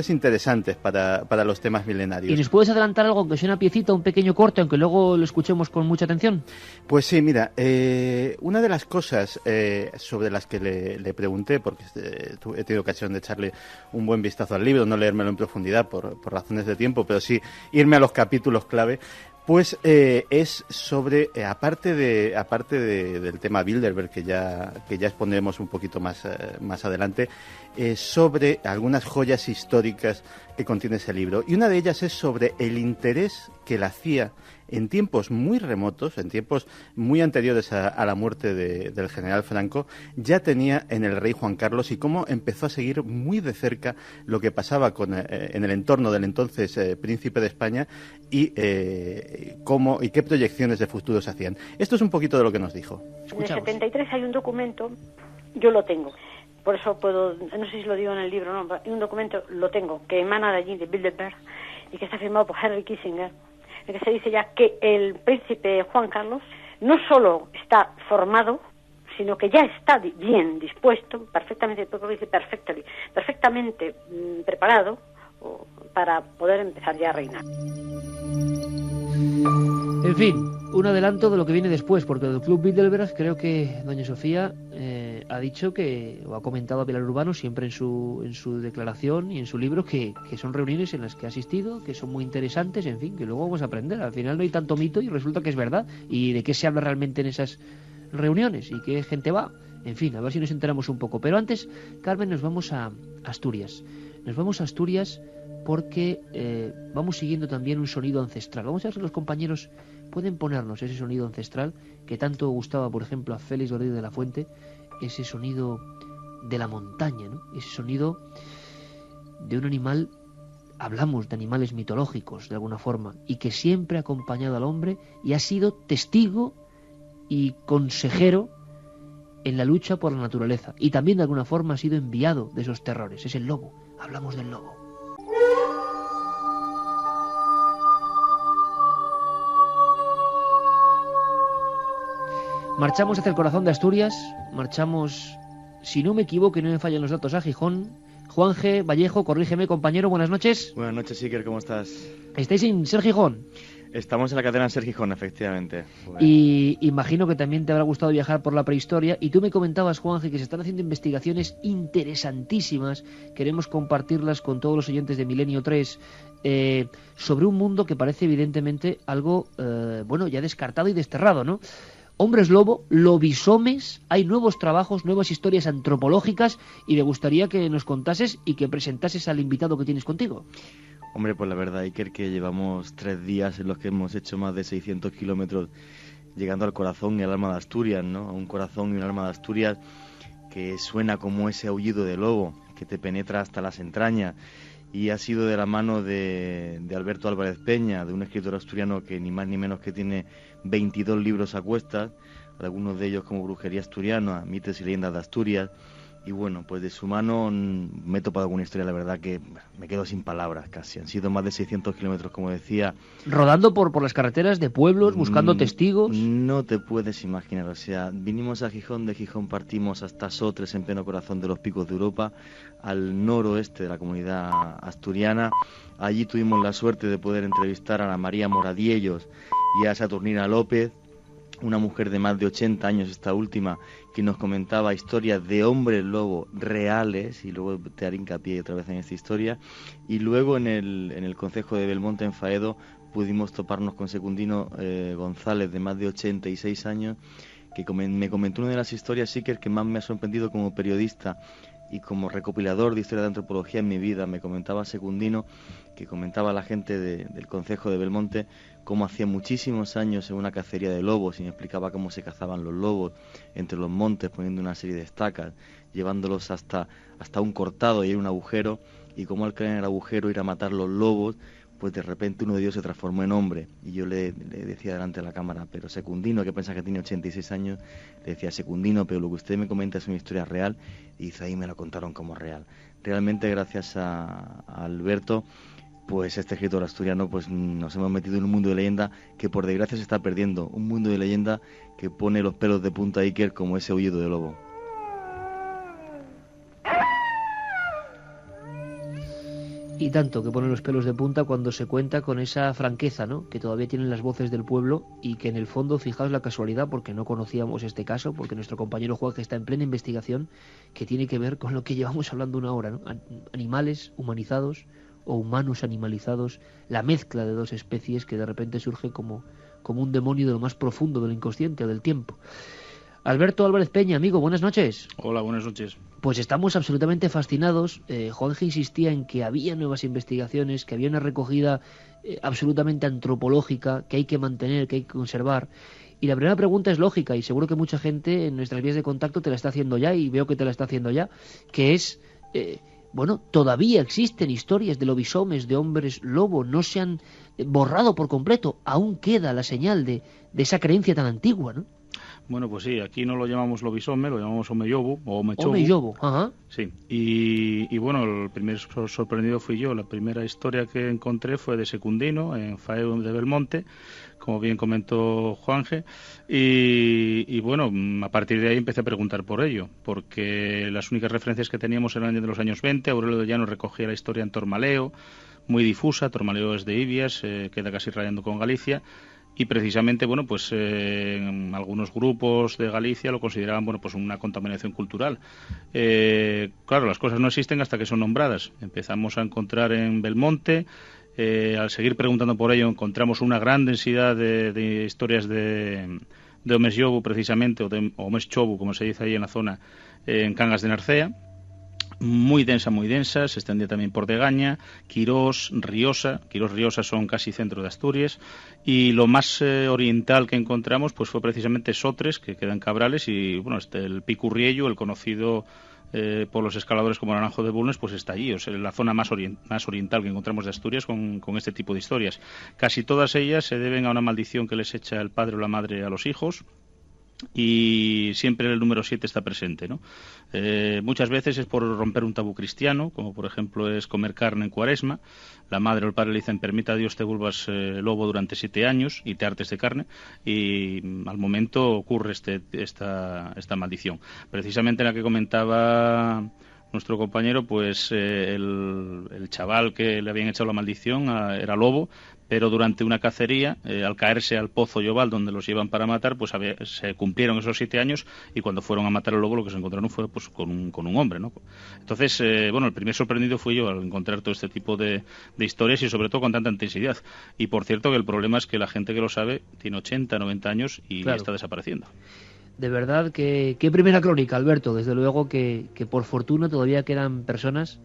interesantes para los temas milenarios. ¿Y nos puedes adelantar algo, que sea una piecita, un pequeño corte, aunque luego lo escuchemos con mucha atención? Pues sí, mira, una de las cosas sobre las que le pregunté, porque he tenido ocasión de echarle un buen vistazo al libro, no leérmelo en profundidad por razones de tiempo, pero sí irme a los capítulos clave, pues es sobre, aparte del tema Bilderberg, que ya expondremos un poquito más adelante, sobre algunas joyas históricas que contiene ese libro. Y una de ellas es sobre el interés que la CIA, en tiempos muy remotos, en tiempos muy anteriores a la muerte del general Franco, ya tenía en el rey Juan Carlos, y cómo empezó a seguir muy de cerca lo que pasaba en el entorno del entonces príncipe de España, y cómo y qué proyecciones de futuro se hacían. Esto es un poquito de lo que nos dijo. Escuchamos. En el 73 hay un documento, yo lo tengo, por eso puedo, no sé si lo digo en el libro, no, hay un documento, lo tengo, que emana de allí, de Bilderberg, y que está firmado por Henry Kissinger, en que se dice ya que el príncipe Juan Carlos no solo está formado, sino que ya está bien dispuesto, perfectamente preparado para poder empezar ya a reinar. En fin, un adelanto de lo que viene después, porque del Club Bilderberg creo que doña Sofía ha dicho que, o ha comentado a Pilar Urbano siempre en su declaración y en su libro, que son reuniones en las que ha asistido, que son muy interesantes, en fin, que luego vamos a aprender. Al final no hay tanto mito y resulta que es verdad. Y de qué se habla realmente en esas reuniones y qué gente va. En fin, a ver si nos enteramos un poco. Pero antes, Carmen, nos vamos a Asturias. Nos vamos a Asturias porque vamos siguiendo también un sonido ancestral. Vamos a ver si los compañeros pueden ponernos ese sonido ancestral que tanto gustaba, por ejemplo, a Félix Rodríguez de la Fuente, ese sonido de la montaña, ¿no? Ese sonido de un animal, hablamos de animales mitológicos de alguna forma, y que siempre ha acompañado al hombre y ha sido testigo y consejero en la lucha por la naturaleza, y también de alguna forma ha sido enviado de esos terrores. Es el lobo. Hablamos del lobo. Marchamos hacia el corazón de Asturias, marchamos, si no me equivoco y no me fallan los datos, a Gijón. Juan G. Vallejo, corrígeme, compañero, buenas noches. Buenas noches, Iker, ¿cómo estás? ¿Estáis en Ser Gijón? Estamos en la cadena Ser Gijón, efectivamente. Bueno. Y imagino que también te habrá gustado viajar por la prehistoria. Y tú me comentabas, Juanje, que se están haciendo investigaciones interesantísimas. Queremos compartirlas con todos los oyentes de Milenio 3 sobre un mundo que parece evidentemente algo, bueno, ya descartado y desterrado, ¿no? Hombres lobo, lobisomes, hay nuevos trabajos, nuevas historias antropológicas, y me gustaría que nos contases y que presentases al invitado que tienes contigo. Hombre, pues la verdad, Iker, que llevamos 3 días en los que hemos hecho más de 600 kilómetros llegando al corazón y al alma de Asturias, ¿no? A un corazón y un alma de Asturias que suena como ese aullido de lobo, que te penetra hasta las entrañas, y ha sido de la mano de Alberto Álvarez Peña, de un escritor asturiano que ni más ni menos que tiene 22 libros a cuestas, algunos de ellos como Brujería Asturiana, Mitos y Leyendas de Asturias. Y bueno, pues de su mano me he topado con una historia, la verdad que me quedo sin palabras casi. Han sido más de 600 kilómetros, como decía. Rodando por las carreteras de pueblos, buscando testigos. No te puedes imaginar, o sea, vinimos a Gijón, de Gijón partimos hasta Sotres, en pleno corazón de los picos de Europa, al noroeste de la comunidad asturiana. Allí tuvimos la suerte de poder entrevistar a la María Moradiellos y a Saturnina López, una mujer de más de 80 años, esta última, que nos comentaba historias de hombres lobo reales, y luego te haré hincapié otra vez en esta historia. Y luego en el concejo de Belmonte, en Faedo, pudimos toparnos con Secundino González, de más de 86 años, que me comentó una de las historias, sí, que más me ha sorprendido como periodista y como recopilador de historia de antropología en mi vida. Me comentaba Secundino, que comentaba a la gente del concejo de Belmonte cómo hacía muchísimos años en una cacería de lobos, y me explicaba cómo se cazaban los lobos entre los montes, poniendo una serie de estacas, llevándolos hasta un cortado y hay un agujero, y cómo al caer en el agujero ir a matar los lobos, pues de repente uno de ellos se transformó en hombre. Y yo le decía delante de la cámara, pero Secundino, que piensa que tiene 86 años, le decía, Secundino, pero lo que usted me comenta es una historia real, y dice, ahí me lo contaron como real. Realmente, gracias a Alberto, pues este escritor asturiano, pues nos hemos metido en un mundo de leyenda que por desgracia se está perdiendo, un mundo de leyenda que pone los pelos de punta, Iker, como ese aullido de lobo. Y tanto que pone los pelos de punta cuando se cuenta con esa franqueza, ¿no?, que todavía tienen las voces del pueblo, y que en el fondo, fijaos la casualidad, porque no conocíamos este caso, porque nuestro compañero Juan, que está en plena investigación, que tiene que ver con lo que llevamos hablando una hora, ¿no? Animales humanizados o humanos animalizados, la mezcla de dos especies que de repente surge como un demonio de lo más profundo del inconsciente o del tiempo. Alberto Álvarez Peña, amigo, buenas noches. Hola, buenas noches. Pues estamos absolutamente fascinados. Juanje insistía en que había nuevas investigaciones, que había una recogida absolutamente antropológica que hay que mantener, que hay que conservar. Y la primera pregunta es lógica, y seguro que mucha gente en nuestras vías de contacto te la está haciendo ya, y veo que te la está haciendo ya, que es bueno, todavía existen historias de lobisomes, de hombres lobo, no se han borrado por completo, aún queda la señal de esa creencia tan antigua, ¿no? Bueno, pues sí, aquí no lo llamamos lobisome, lo llamamos omeyobo o omechobu. Omeyobo, ajá. Sí, y bueno, el primer sorprendido fui yo. La primera historia que encontré fue de Secundino, en Faeu de Belmonte, como bien comentó Juanje, y bueno, a partir de ahí empecé a preguntar por ello, porque las únicas referencias que teníamos eran de los años 20, Aurelio de Llano recogía la historia en Tormaleo, muy difusa, Tormaleo es de Ibias, queda casi rayando con Galicia, y precisamente, bueno, pues algunos grupos de Galicia lo consideraban, bueno, pues una contaminación cultural. Claro, las cosas no existen hasta que son nombradas. Empezamos a encontrar en Belmonte, al seguir preguntando por ello, encontramos una gran densidad de historias de Omes Yobu, precisamente, o de Omes Chobu, como se dice ahí en la zona, en Cangas de Narcea. Muy densa, se extendía también por Degaña, Quirós, Riosa. Quirós, Riosa son casi centro de Asturias, y lo más oriental que encontramos pues fue precisamente Sotres, que queda en Cabrales, y bueno, el Picurriello, el conocido por los escaladores como Naranjo de Bulnes, pues está allí, o sea, la zona más oriental que encontramos de Asturias con este tipo de historias. Casi todas ellas se deben a una maldición que les echa el padre o la madre a los hijos, y siempre el número 7 está presente, ¿no? Muchas veces es por romper un tabú cristiano, como por ejemplo es comer carne en Cuaresma. La madre o el padre le dicen: permita a Dios te vuelvas lobo durante 7 años y te hartes de carne, y al momento ocurre esta maldición. Precisamente la que comentaba nuestro compañero, pues el chaval que le habían echado la maldición era lobo, pero durante una cacería, al caerse al pozo Llobal, donde los llevan para matar, pues se cumplieron esos 7 años, y cuando fueron a matar al lobo lo que se encontraron fue pues con un hombre, ¿no? Entonces, bueno, el primer sorprendido fui yo al encontrar todo este tipo de historias, y sobre todo con tanta intensidad. Y por cierto que el problema es que la gente que lo sabe tiene 80, 90 años y claro, está desapareciendo. De verdad, qué primera crónica, Alberto. Desde luego que por fortuna todavía quedan personas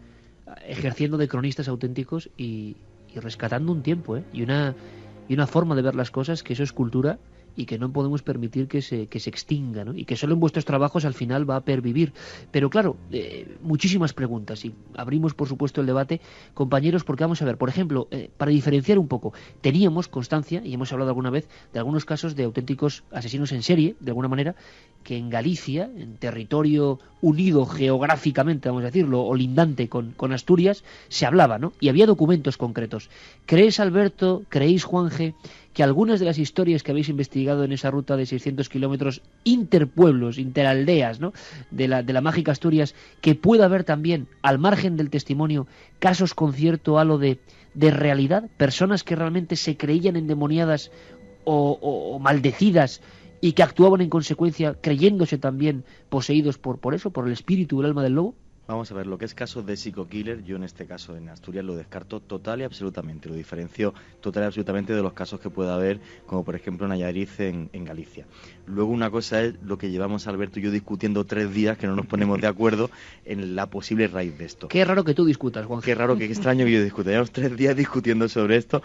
ejerciendo de cronistas auténticos y rescatando un tiempo, y una forma de ver las cosas, que eso es cultura y que no podemos permitir que se extinga, ¿no? Y que solo en vuestros trabajos al final va a pervivir. Pero claro, muchísimas preguntas, y abrimos por supuesto el debate, compañeros, porque vamos a ver, por ejemplo, para diferenciar un poco, teníamos constancia, y hemos hablado alguna vez, de algunos casos de auténticos asesinos en serie, de alguna manera, que en Galicia, en territorio unido geográficamente, vamos a decirlo, o lindante con Asturias, se hablaba, ¿no? Y había documentos concretos. ¿Crees, Alberto, creéis, Juanje, que algunas de las historias que habéis investigado en esa ruta de 600 kilómetros interpueblos, interaldeas, ¿no?, de la mágica Asturias, que pueda haber también, al margen del testimonio, casos con cierto halo de realidad, personas que realmente se creían endemoniadas o maldecidas y que actuaban en consecuencia creyéndose también poseídos por eso, por el espíritu, el alma del lobo? Vamos a ver, lo que es casos de psico-killer, yo en este caso en Asturias lo descarto total y absolutamente, lo diferencio total y absolutamente de los casos que pueda haber, como por ejemplo en Nayarit, en Galicia. Luego una cosa es lo que llevamos Alberto y yo discutiendo 3 días, que no nos ponemos de acuerdo en la posible raíz de esto. Qué raro que tú discutas, Juan. Qué raro, qué extraño que yo discuta. Llevamos 3 días discutiendo sobre esto,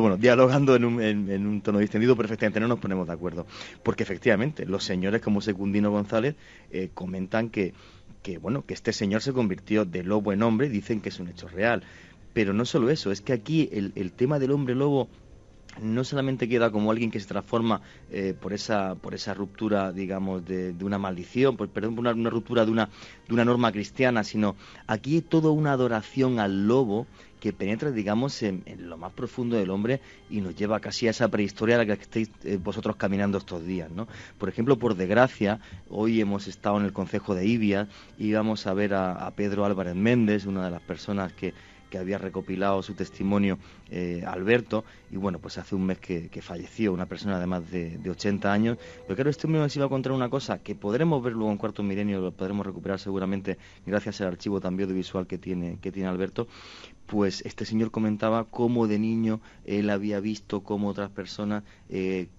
bueno, dialogando en un tono distendido, perfectamente no nos ponemos de acuerdo. Porque efectivamente, los señores como Secundino González comentan que este señor se convirtió de lobo en hombre, dicen que es un hecho real. Pero no solo eso, es que aquí el tema del hombre lobo no solamente queda como alguien que se transforma por esa ruptura, digamos, de una maldición, por una ruptura de una norma cristiana, sino aquí hay toda una adoración al lobo que penetra, digamos, en lo más profundo del hombre y nos lleva casi a esa prehistoria a la que estáis vosotros caminando estos días, ¿no? Por ejemplo, por desgracia, hoy hemos estado en el concejo de Ibias y íbamos a ver a Pedro Álvarez Méndez, una de las personas que había recopilado su testimonio, Alberto, y bueno, pues hace un mes que falleció, una persona de más de 80 años, pero claro, este hombre nos iba a contar una cosa que podremos ver luego en Cuarto Milenio, lo podremos recuperar seguramente gracias al archivo también audiovisual que tiene Alberto, pues este señor comentaba cómo de niño él había visto cómo otras personas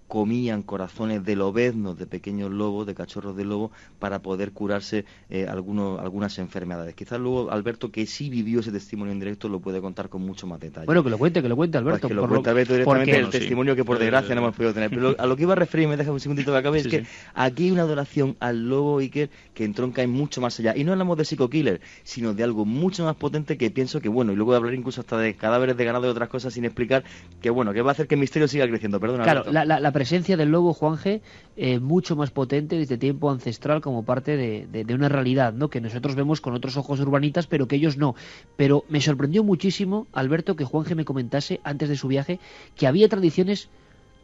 comían corazones de lobeznos, de pequeños lobos, de cachorros de lobo, para poder curarse algunas enfermedades. Quizás luego Alberto, que sí vivió ese testimonio en directo, lo puede contar con mucho más detalle. Bueno, que lo cuente Alberto. Pues que lo cuente Alberto directamente, el testimonio que por desgracia no hemos podido tener. Pero a lo que iba a referir, me deja un segundito que acabe, es que aquí hay una adoración al lobo, Iker, que entronca en mucho más allá. Y no hablamos de psico-killer, sino de algo mucho más potente que pienso que, bueno, y luego de hablar incluso hasta de cadáveres de ganado y otras cosas sin explicar, que bueno, que va a hacer que el misterio siga creciendo. Perdona, claro, Alberto. La presencia del lobo, Juanje, mucho más potente desde tiempo ancestral como parte de una realidad, ¿no? Que nosotros vemos con otros ojos urbanitas, pero que ellos no. Pero me sorprendió muchísimo, Alberto, que Juanje me comentase antes de su viaje que había tradiciones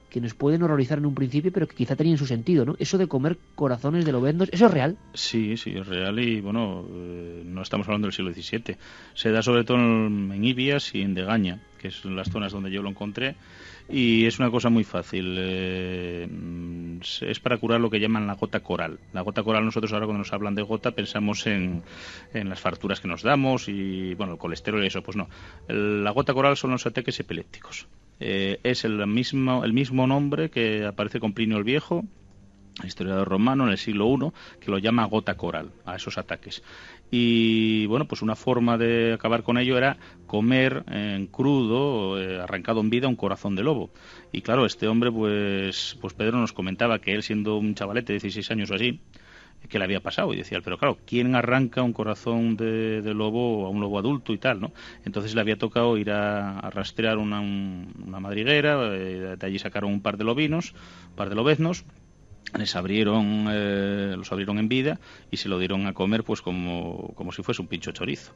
que nos pueden horrorizar en un principio, pero que quizá tenían su sentido, ¿no? Eso de comer corazones de lobeznos, ¿eso es real? Sí, es real y, bueno, no estamos hablando del siglo XVII. Se da sobre todo en Ibias y en Degaña, que son las zonas donde yo lo encontré, y es una cosa muy fácil. Es para curar lo que llaman la gota coral. La gota coral, nosotros ahora cuando nos hablan de gota pensamos en las farturas que nos damos y, bueno, el colesterol y eso. Pues no. La gota coral son los ataques epilépticos. Es el mismo nombre que aparece con Plinio el Viejo, el historiador romano, en el siglo I, que lo llama gota coral a esos ataques. Y bueno, pues una forma de acabar con ello era comer en crudo, arrancado en vida, un corazón de lobo. Y claro, este hombre, pues Pedro nos comentaba que él, siendo un chavalete de 16 años o así, que le había pasado, y decía, pero claro, ¿quién arranca un corazón de lobo a un lobo adulto y tal, ¿no? Entonces le había tocado ir a rastrear una madriguera, de allí sacaron un par de lobeznos, los abrieron en vida y se lo dieron a comer pues como si fuese un pincho chorizo.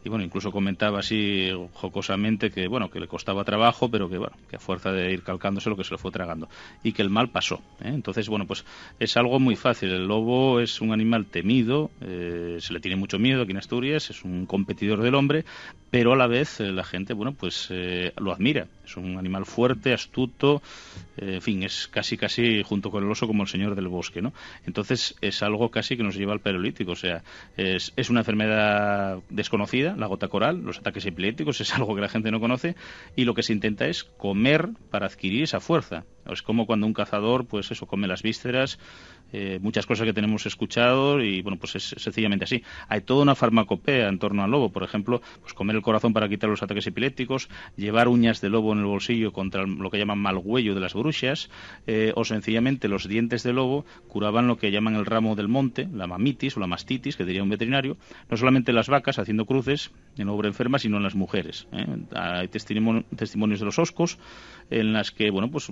Y bueno, incluso comentaba así jocosamente que bueno, que le costaba trabajo, pero que bueno, que a fuerza de ir calcándose lo que se lo fue tragando y que el mal pasó, ¿eh? Entonces bueno, pues es algo muy fácil. El lobo es un animal temido, se le tiene mucho miedo aquí en Asturias, es un competidor del hombre, pero a la vez la gente, bueno, pues lo admira. Es un animal fuerte, astuto, en fin, es casi junto con el oso como el señor del bosque, ¿no? Entonces es algo casi que nos lleva al Paleolítico, o sea, es una enfermedad desconocida, la gota coral, los ataques epilépticos, es algo que la gente no conoce, y lo que se intenta es comer para adquirir esa fuerza. Es como cuando un cazador, pues eso, come las vísceras, muchas cosas que tenemos escuchado, y bueno, pues es sencillamente así. Hay toda una farmacopea en torno al lobo, por ejemplo, pues comer el corazón para quitar los ataques epilépticos, llevar uñas de lobo en el bolsillo contra lo que llaman malhuello de las bruxas, o sencillamente los dientes de lobo curaban lo que llaman el ramo del monte, la mamitis o la mastitis, que diría un veterinario, no solamente en las vacas haciendo cruces en obra enferma, sino en las mujeres, ¿eh? Hay testimonios de los oscos en las que, bueno, pues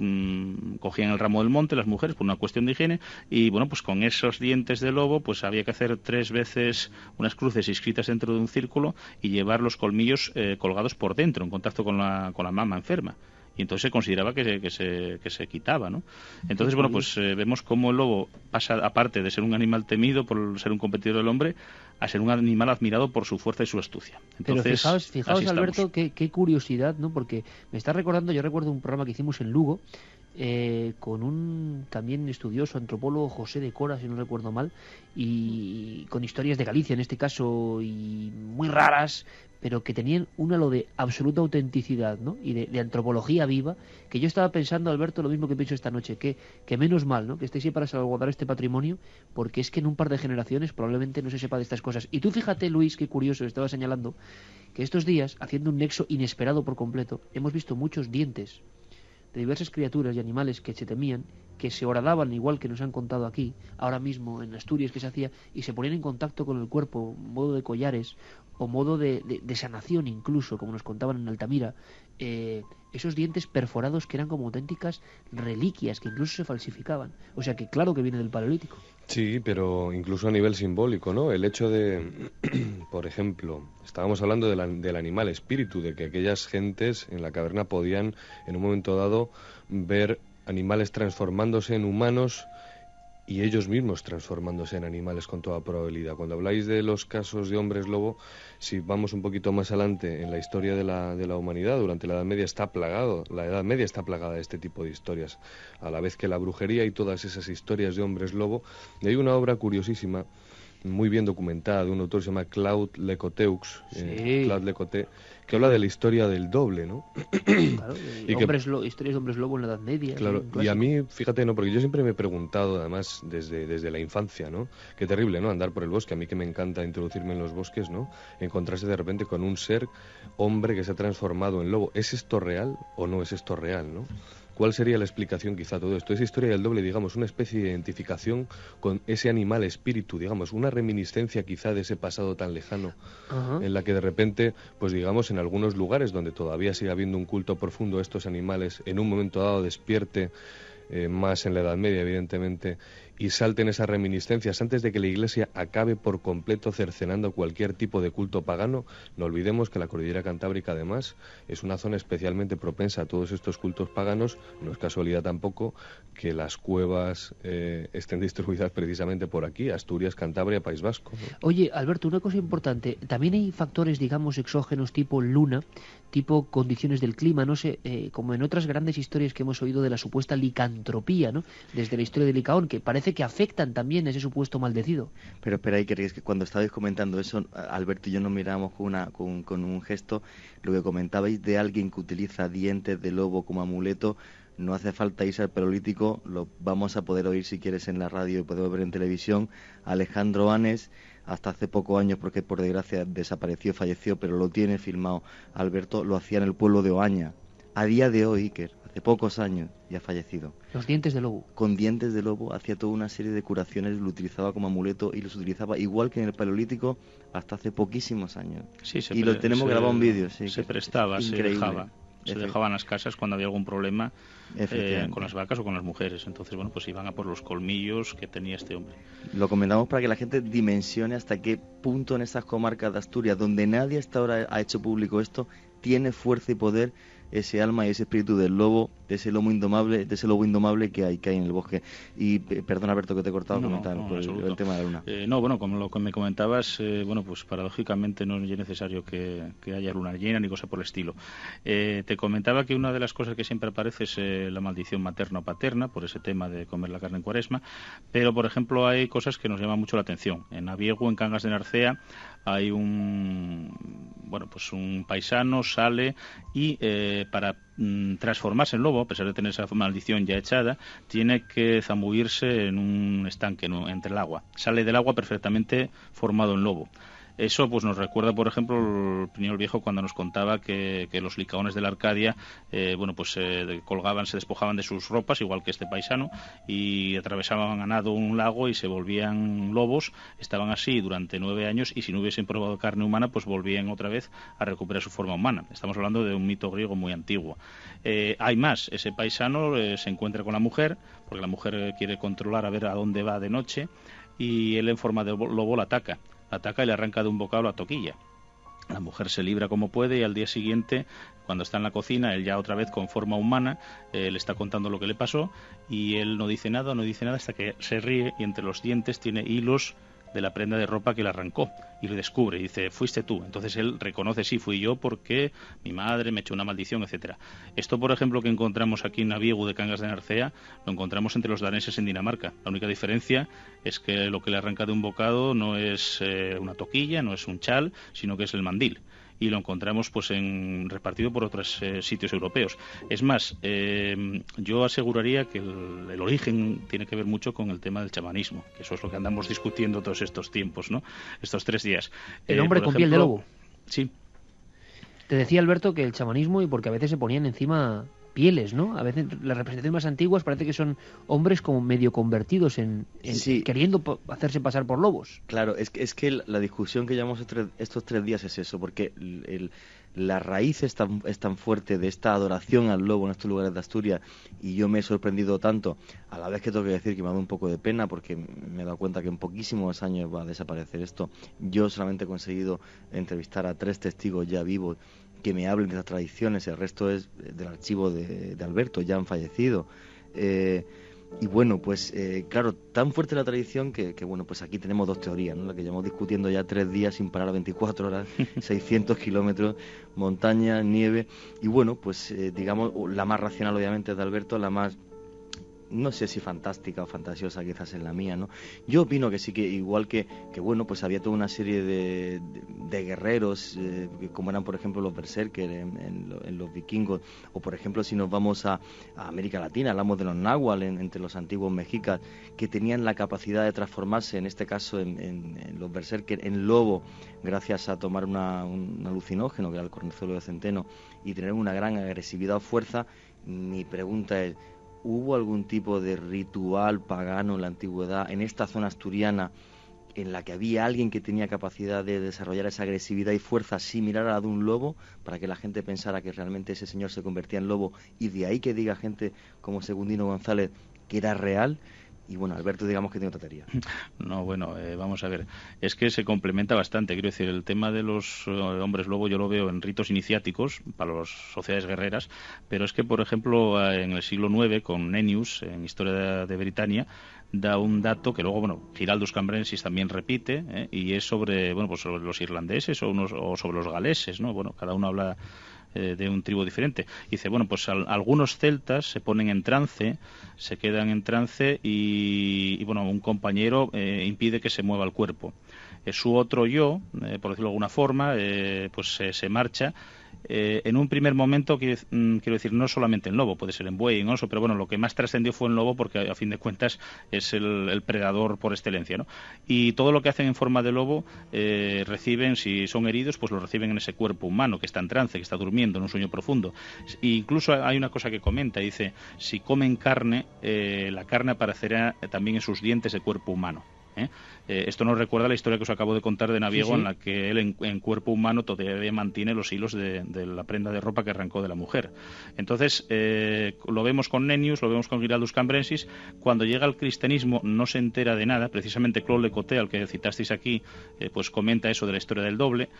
cogían el ramo del monte las mujeres por una cuestión de higiene y, bueno, pues con esos dientes de lobo pues había que hacer 3 veces unas cruces inscritas dentro de un círculo y llevar los colmillos colgados por dentro en contacto con la mama enferma. Y entonces se consideraba que se quitaba, ¿no? Entonces, bueno, pues vemos cómo el lobo pasa, aparte de ser un animal temido por ser un competidor del hombre, a ser un animal admirado por su fuerza y su astucia. Entonces, pero fijaos Alberto, qué curiosidad, ¿no? Porque me está recordando, yo recuerdo un programa que hicimos en Lugo, con un también estudioso antropólogo, José de Cora, si no recuerdo mal, y con historias de Galicia en este caso, y muy raras, pero que tenían un halo de absoluta autenticidad, ¿no? Y de antropología viva, que yo estaba pensando, Alberto, lo mismo que pienso esta noche, que menos mal, ¿no? Que estéis ahí para salvaguardar este patrimonio, porque es que en un par de generaciones probablemente no se sepa de estas cosas. Y tú fíjate, Luis, qué curioso, estaba señalando que estos días, haciendo un nexo inesperado por completo, hemos visto muchos dientes de diversas criaturas y animales que se temían, que se horadaban igual que nos han contado aquí, ahora mismo en Asturias que se hacía, y se ponían en contacto con el cuerpo, modo de collares o modo de sanación incluso, como nos contaban en Altamira, esos dientes perforados que eran como auténticas reliquias que incluso se falsificaban. O sea que claro que viene del Paleolítico. Sí, pero incluso a nivel simbólico, ¿no? El hecho de, por ejemplo, estábamos hablando del animal espíritu, de que aquellas gentes en la caverna podían en un momento dado ver animales transformándose en humanos y ellos mismos transformándose en animales con toda probabilidad. Cuando habláis de los casos de hombres lobo, si vamos un poquito más adelante en la historia de la humanidad, durante la Edad Media la Edad Media está plagada de este tipo de historias, a la vez que la brujería y todas esas historias de hombres lobo. Y hay una obra curiosísima, muy bien documentada, de un autor que se llama Claude Lecoteaux, Claude Lecoté, que habla de la historia del doble, ¿no? Claro, Y historias de hombres lobo en la Edad Media. Claro, y a mí, fíjate, ¿no? Porque yo siempre me he preguntado, además, desde la infancia, ¿no? Qué terrible, ¿no? Andar por el bosque, a mí que me encanta introducirme en los bosques, ¿no? Encontrarse de repente con un ser hombre que se ha transformado en lobo. ¿Es esto real o no es esto real, no? ¿Cuál sería la explicación quizá a todo esto? Esa historia del doble, digamos, una especie de identificación con ese animal espíritu, digamos, una reminiscencia quizá de ese pasado tan lejano, en la que de repente, pues digamos, en algunos lugares donde todavía sigue habiendo un culto profundo a estos animales, en un momento dado despierte, más en la Edad Media, evidentemente, y salten esas reminiscencias antes de que la Iglesia acabe por completo cercenando cualquier tipo de culto pagano. No olvidemos que la cordillera cantábrica, además, es una zona especialmente propensa a todos estos cultos paganos. No es casualidad tampoco que las cuevas estén distribuidas precisamente por aquí, Asturias, Cantabria, País Vasco, ¿no? Oye, Alberto, una cosa importante. También hay factores, digamos, exógenos tipo luna, tipo condiciones del clima, no sé, como en otras grandes historias que hemos oído de la supuesta licantropía, ¿no? Desde la historia de Licaón, que parece que afectan también a ese supuesto maldecido. Pero espera, ahí que cuando estabais comentando eso, Alberto y yo nos miramos con un gesto. Lo que comentabais de alguien que utiliza dientes de lobo como amuleto, no hace falta irse al Paleolítico, lo vamos a poder oír si quieres en la radio y podemos ver en televisión. Alejandro Anes, hasta hace pocos años, porque por desgracia desapareció, falleció, pero lo tiene filmado Alberto, lo hacía en el pueblo de Oaña. A día de hoy, Iker, hace pocos años, ya ha fallecido. Los dientes de lobo. Con dientes de lobo hacía toda una serie de curaciones, lo utilizaba como amuleto y los utilizaba igual que en el Paleolítico hasta hace poquísimos años. Sí, y lo tenemos grabado en vídeo. Sí, se prestaba, se dejaba. Se dejaban las casas cuando había algún problema con las vacas o con las mujeres. Entonces, bueno, pues iban a por los colmillos que tenía este hombre. Lo comentamos para que la gente dimensione hasta qué punto en esas comarcas de Asturias, donde nadie hasta ahora ha hecho público esto, tiene fuerza y poder ese alma y ese espíritu del lobo, de ese lobo indomable que hay en el bosque. Y perdona, Alberto, que te he cortado por el tema de la luna. No, bueno, como lo que me comentabas, bueno, pues paradójicamente no es necesario que haya luna llena ni cosa por el estilo. Te comentaba que una de las cosas que siempre aparece es la maldición materna o paterna, por ese tema de comer la carne en Cuaresma, pero por ejemplo hay cosas que nos llaman mucho la atención. En Abiego, en Cangas de Narcea, hay un paisano sale y para transformarse en lobo, a pesar de tener esa maldición ya echada, tiene que zambullirse en un estanque, ¿no?, entre el agua. Sale del agua perfectamente formado en lobo. Eso pues nos recuerda, por ejemplo, el Plinio el Viejo cuando nos contaba que los licaones de la Arcadia colgaban, se despojaban de sus ropas, igual que este paisano, y atravesaban a nado un lago y se volvían lobos. Estaban así durante 9 años y si no hubiesen probado carne humana, pues volvían otra vez a recuperar su forma humana. Estamos hablando de un mito griego muy antiguo. Hay más, ese paisano se encuentra con la mujer, porque la mujer quiere controlar a ver a dónde va de noche, y él en forma de lobo la ataca y le arranca de un bocado la toquilla. La mujer se libra como puede y al día siguiente, cuando está en la cocina, él ya otra vez con forma humana, le está contando lo que le pasó y él no dice nada hasta que se ríe y entre los dientes tiene hilos de la prenda de ropa que le arrancó y lo descubre y dice, fuiste tú. Entonces él reconoce, sí, fui yo porque mi madre me echó una maldición, etcétera. Esto, por ejemplo, que encontramos aquí en Abiego de Cangas de Narcea, lo encontramos entre los daneses en Dinamarca. La única diferencia es que lo que le arranca de un bocado no es una toquilla, no es un chal, sino que es el mandil. Y lo encontramos pues repartido por otros sitios europeos. Es más, yo aseguraría que el origen tiene que ver mucho con el tema del chamanismo, que eso es lo que andamos discutiendo todos estos tiempos, ¿no? Estos 3 días. El hombre con piel de lobo. Sí. Te decía, Alberto, que el chamanismo, y porque a veces se ponían encima pieles, ¿no? A veces las representaciones más antiguas parece que son hombres como medio convertidos en sí, queriendo hacerse pasar por lobos. Claro, es que la discusión que llevamos estos 3 días es eso, porque la raíz es tan fuerte de esta adoración al lobo en estos lugares de Asturias, y yo me he sorprendido tanto, a la vez que tengo que decir que me ha dado un poco de pena porque me he dado cuenta que en poquísimos años va a desaparecer esto. Yo solamente he conseguido entrevistar a 3 testigos ya vivos que me hablen de las tradiciones, el resto es del archivo de Alberto, ya han fallecido. Y bueno, pues claro, tan fuerte la tradición que bueno, pues aquí tenemos 2 teorías, ¿no? La que llevamos discutiendo ya 3 días sin parar a 24 horas, 600 kilómetros, montaña, nieve, y bueno, pues digamos, la más racional obviamente es de Alberto, la más no sé si fantástica o fantasiosa quizás es la mía, ¿no? Yo opino que sí, que igual que bueno, pues había toda una serie de guerreros, como eran por ejemplo los berserker en los vikingos, o por ejemplo si nos vamos a América Latina, hablamos de los náhuatl entre los antiguos mexicas, que tenían la capacidad de transformarse, en este caso en los berserker, en lobo, gracias a tomar un alucinógeno, que era el cornezuelo de centeno, y tener una gran agresividad o fuerza. Mi pregunta es, ¿hubo algún tipo de ritual pagano en la antigüedad, en esta zona asturiana, en la que había alguien que tenía capacidad de desarrollar esa agresividad y fuerza similar a la de un lobo, para que la gente pensara que realmente ese señor se convertía en lobo, y de ahí que diga gente como Segundino González que era real? Y bueno, Alberto, digamos que tiene otra teoría. No, bueno, vamos a ver. Es que se complementa bastante. Quiero decir, el tema de los hombres lobo yo lo veo en ritos iniciáticos para las sociedades guerreras, pero es que, por ejemplo, en el siglo IX, con Nennius, en Historia de Britania, da un dato que luego, bueno, Giraldus Cambrensis también repite, y es sobre, bueno, pues sobre los irlandeses o sobre los galeses, ¿no? Bueno, cada uno habla de un tribu diferente. Dice, bueno, pues algunos celtas se ponen en trance, se quedan en trance y bueno, un compañero impide que se mueva el cuerpo. Su otro yo, por decirlo de alguna forma, pues se marcha. En un primer momento, quiero decir, no solamente en lobo, puede ser en buey, en oso, pero bueno, lo que más trascendió fue en lobo porque a fin de cuentas es el predador por excelencia, ¿no? Y todo lo que hacen en forma de lobo reciben, si son heridos, pues lo reciben en ese cuerpo humano que está en trance, que está durmiendo en un sueño profundo. E incluso hay una cosa que comenta, dice, si comen carne, la carne aparecerá también en sus dientes de cuerpo humano. Esto nos recuerda la historia que os acabo de contar de Naviego, sí. En la que él en cuerpo humano todavía mantiene los hilos de la prenda de ropa que arrancó de la mujer. Entonces lo vemos con Nennius, lo vemos con Giraldus Cambrensis. Cuando llega al cristianismo no se entera de nada. Precisamente Claude Le Coté, al que citasteis aquí, pues comenta eso de la historia del doble.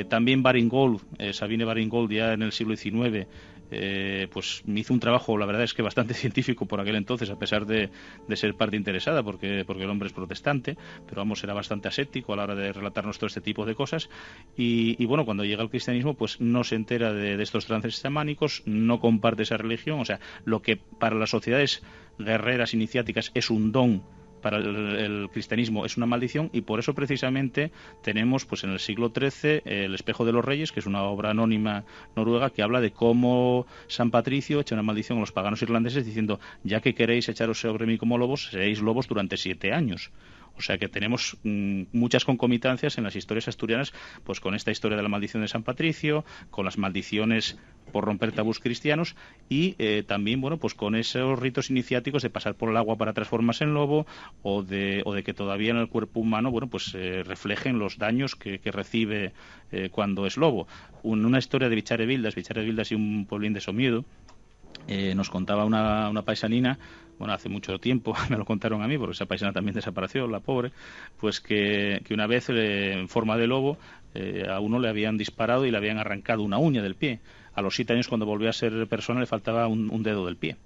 También Baring-Gould, Sabine Baring-Gould, ya en el siglo XIX, pues me hizo un trabajo, la verdad es que bastante científico por aquel entonces, a pesar de ser parte interesada, porque el hombre es protestante, pero vamos, era bastante aséptico a la hora de relatarnos todo este tipo de cosas. Y bueno, cuando llega al cristianismo, pues no se entera de estos trances chamánicos, no comparte esa religión. O sea, lo que para las sociedades guerreras iniciáticas es un don, para el cristianismo es una maldición, y por eso precisamente tenemos pues en el siglo XIII El espejo de los reyes, que es una obra anónima noruega que habla de cómo San Patricio echa una maldición a los paganos irlandeses diciendo, ya que queréis echaros sobre mí como lobos, seréis lobos durante 7 años. O sea que tenemos muchas concomitancias en las historias asturianas, pues con esta historia de la maldición de San Patricio, con las maldiciones por romper tabús cristianos, y también, bueno, pues con esos ritos iniciáticos de pasar por el agua para transformarse en lobo, o de que todavía en el cuerpo humano, bueno, pues reflejen los daños que recibe cuando es lobo. Una historia de Bicharevildas y un pueblín de Somiedo, nos contaba una paisanina, bueno, hace mucho tiempo, me lo contaron a mí, porque esa paisana también desapareció, la pobre, pues que una vez en forma de lobo a uno le habían disparado y le habían arrancado una uña del pie. A los 7 años, cuando volvió a ser persona, le faltaba un dedo del pie.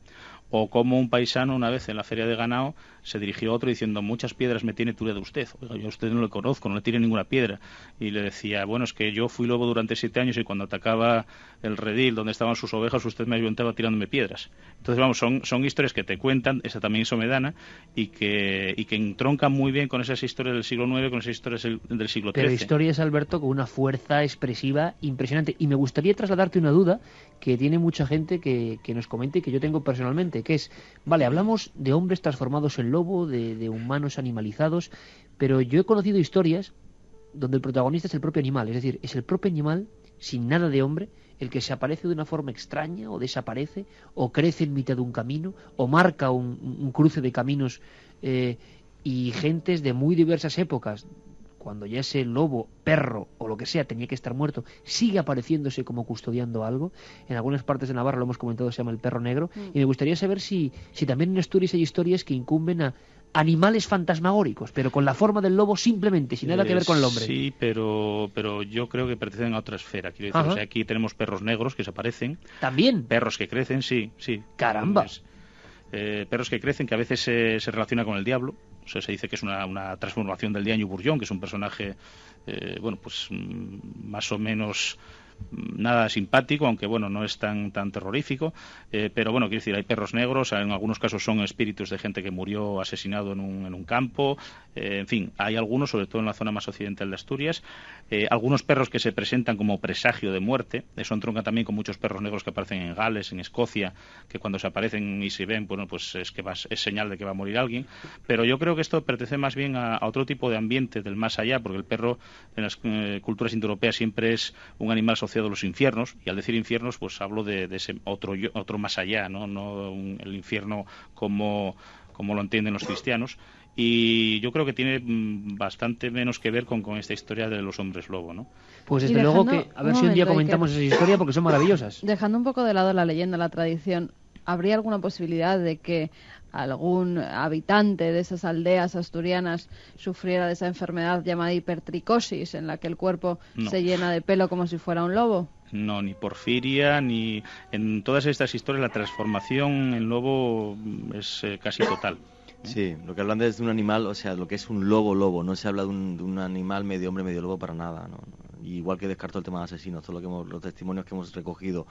O como un paisano una vez en la feria de ganado se dirigió a otro diciendo, muchas piedras me tiene Ture de usted. Oiga, yo a usted no le conozco, no le tire ninguna piedra. Y le decía, bueno, es que yo fui lobo durante 7 años y cuando atacaba el redil donde estaban sus ovejas, usted me ayuntaba tirándome piedras. Entonces, vamos, son historias que te cuentan, esa también es somedana, y que entroncan muy bien con esas historias del siglo IX, con esas historias del siglo XIII. Pero historias, Alberto, con una fuerza expresiva impresionante. Y me gustaría trasladarte una duda que tiene mucha gente que nos comente y que yo tengo personalmente, que es, vale, hablamos de hombres transformados en lobo, de humanos animalizados, pero yo he conocido historias donde el protagonista es el propio animal, es decir, es el propio animal, sin nada de hombre, el que se aparece de una forma extraña, o desaparece, o crece en mitad de un camino, o marca un cruce de caminos, y gentes de muy diversas épocas, cuando ya ese lobo, perro o lo que sea tenía que estar muerto, sigue apareciéndose como custodiando algo. En algunas partes de Navarra, lo hemos comentado, se llama el perro negro. Y me gustaría saber si también en Asturias hay historias que incumben a animales fantasmagóricos, pero con la forma del lobo simplemente, sin nada que ver con el hombre. Sí, pero yo creo que pertenecen a otra esfera. Quiero decir, o sea, aquí tenemos perros negros que se aparecen. ¿También? Perros que crecen, sí. ¡Caramba! Perros que crecen, que a veces se relaciona con el diablo. O sea, se dice que es una transformación del Diaño Burllón, que es un personaje, bueno, pues más o menos nada simpático, aunque bueno, no es tan terrorífico, pero bueno, quiero decir, hay perros negros, en algunos casos son espíritus de gente que murió asesinado en un campo, en fin, hay algunos, sobre todo en la zona más occidental de Asturias, algunos perros que se presentan como presagio de muerte, eso entronca también con muchos perros negros que aparecen en Gales, en Escocia, que cuando se aparecen y se ven, bueno, pues es señal de que va a morir alguien, pero yo creo que esto pertenece más bien a otro tipo de ambiente del más allá, porque el perro en las culturas indoeuropeas siempre es un animal asociado a los infiernos, y al decir infiernos pues hablo de ese otro más allá, no el infierno como lo entienden los cristianos, y yo creo que tiene bastante menos que ver con esta historia de los hombres lobo, ¿no? Pues desde luego que a ver si un día comentamos esa historia porque son maravillosas. Dejando un poco de lado la leyenda, la tradición, ¿habría alguna posibilidad de que algún habitante de esas aldeas asturianas sufriera de esa enfermedad llamada hipertricosis, en la que el cuerpo se llena de pelo como si fuera un lobo? No, ni porfiria, ni en todas estas historias la transformación en lobo es casi total. Sí, lo que hablan es de un animal, o sea, lo que es un lobo, no se habla de un animal medio hombre, medio lobo para nada, ¿no? Igual que descarto el tema de asesinos, todo los testimonios que hemos recogido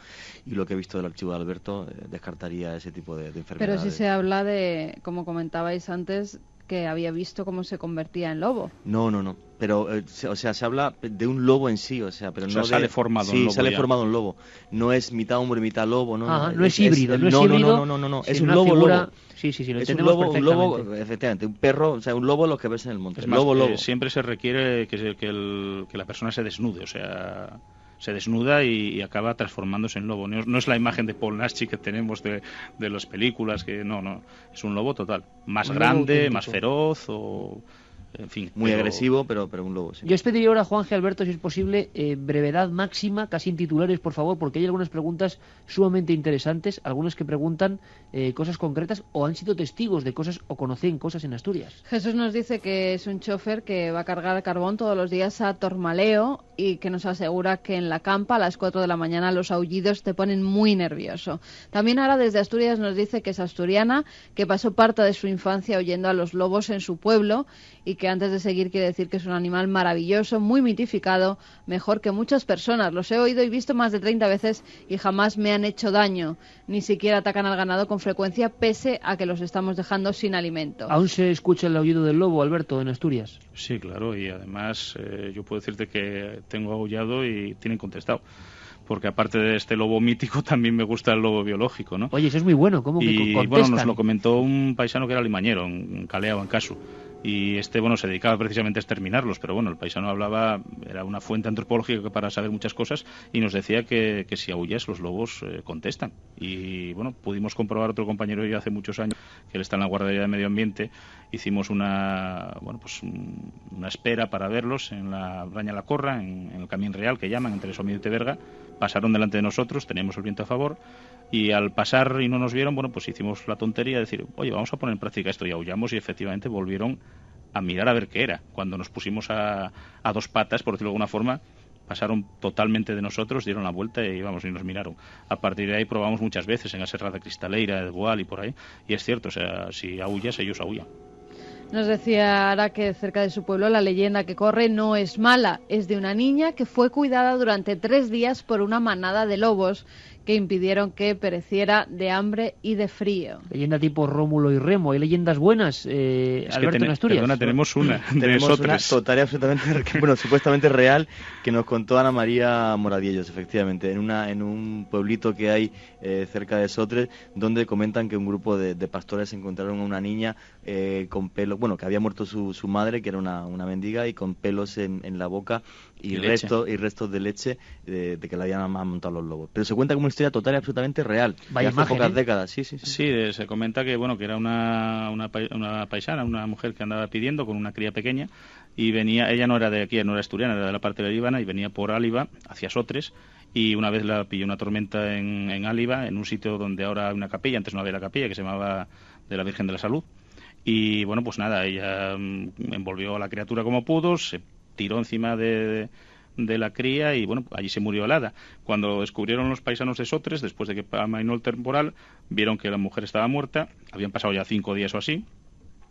y lo que he visto del archivo de Alberto, descartaría ese tipo de enfermedades. Pero sí se habla de, como comentabais antes, que había visto cómo se convertía en lobo. No, pero, o sea, se habla de un lobo en sí, o sea, pero no sale formado un lobo. Sí, sale formado un lobo. No es mitad hombre, mitad lobo, ¿no? No es híbrido, no es híbrido. No, es un lobo. Sí, lo es entendemos un lobo, efectivamente, un perro, o sea, un lobo lo que ves en el monte. Es más, lobo. Siempre se requiere que la persona se desnude, o sea, se desnuda y acaba transformándose en lobo. No es la imagen de Paul Naschy que tenemos de las películas, que no, es un lobo total, más grande, más feroz o... En fin, muy agresivo, pero un lobo, sí. Yo os pediría ahora, Juanje, Alberto, si es posible, brevedad máxima, casi en titulares, por favor, porque hay algunas preguntas sumamente interesantes, algunas que preguntan cosas concretas o han sido testigos de cosas o conocen cosas en Asturias. Jesús nos dice que es un chofer que va a cargar carbón todos los días a Tormaleo y que nos asegura que en la campa a las 4 de la mañana los aullidos te ponen muy nervioso. También ahora desde Asturias nos dice que es asturiana, que pasó parte de su infancia oyendo a los lobos en su pueblo y que antes de seguir quiere decir que es un animal maravilloso, muy mitificado, mejor que muchas personas. Los he oído y visto más de 30 veces y jamás me han hecho daño. Ni siquiera atacan al ganado con frecuencia, pese a que los estamos dejando sin alimento. ¿Aún se escucha el aullido del lobo, Alberto, en Asturias? Sí, claro, y además yo puedo decirte que tengo aullado y tienen contestado. Porque aparte de este lobo mítico, también me gusta el lobo biológico, ¿no? Oye, eso es muy bueno, ¿cómo que contestan? Y bueno, nos lo comentó un paisano que era limañero, en Calea o en Casu. Y se dedicaba precisamente a exterminarlos, pero bueno, el paisano hablaba, era una fuente antropológica para saber muchas cosas, y nos decía que si aullas los lobos contestan. Y bueno, pudimos comprobar, otro compañero y yo hace muchos años, que él está en la Guardería de Medio Ambiente, hicimos una espera para verlos en la Braña La Corra, en el Camín Real, que llaman, entre Somiedo y Teberga. Pasaron delante de nosotros, teníamos el viento a favor, y al pasar y no nos vieron, bueno, pues hicimos la tontería de decir, oye, vamos a poner en práctica esto, y aullamos, y efectivamente volvieron a mirar a ver qué era. Cuando nos pusimos a dos patas, por decirlo de alguna forma, pasaron totalmente de nosotros, dieron la vuelta y vamos, y nos miraron. A partir de ahí probamos muchas veces en la Serra de Cristaleira, de Boal y por ahí, y es cierto, o sea, si aullas, ellos aullan. Nos decía Ara que cerca de su pueblo la leyenda que corre no es mala, es de una niña que fue cuidada durante 3 días por una manada de lobos que impidieron que pereciera de hambre y de frío. Leyenda tipo Rómulo y Remo. ¿Hay leyendas buenas, Alberto, en Asturias? Perdona, tenemos una. Tenemos una total y absolutamente, bueno, supuestamente real, que nos contó Ana María Moradiellos, efectivamente, en un pueblito que hay cerca de Sotres, donde comentan que un grupo de pastores encontraron a una niña con pelo, bueno, que había muerto su madre, que era una mendiga, y con pelos en la boca y restos de leche de que la habían montado los lobos. Pero se cuenta como una historia total y absolutamente real. Vaya hace imagen, pocas décadas, sí. Sí, se comenta que bueno, que era una paisana, una mujer que andaba pidiendo con una cría pequeña, y venía, ella no era de aquí, no era asturiana, era de la parte de Líbana, y venía por Áliva hacia Sotres, y una vez la pilló una tormenta en Áliva, en un sitio donde ahora hay una capilla, antes no había la capilla, que se llamaba de la Virgen de la Salud. Y bueno, pues nada, ella envolvió a la criatura como pudo, se tiró encima de la cría y bueno, allí se murió helada. Cuando descubrieron los paisanos de Sotres, después de que amainó el temporal, vieron que la mujer estaba muerta, habían pasado ya 5 días o así,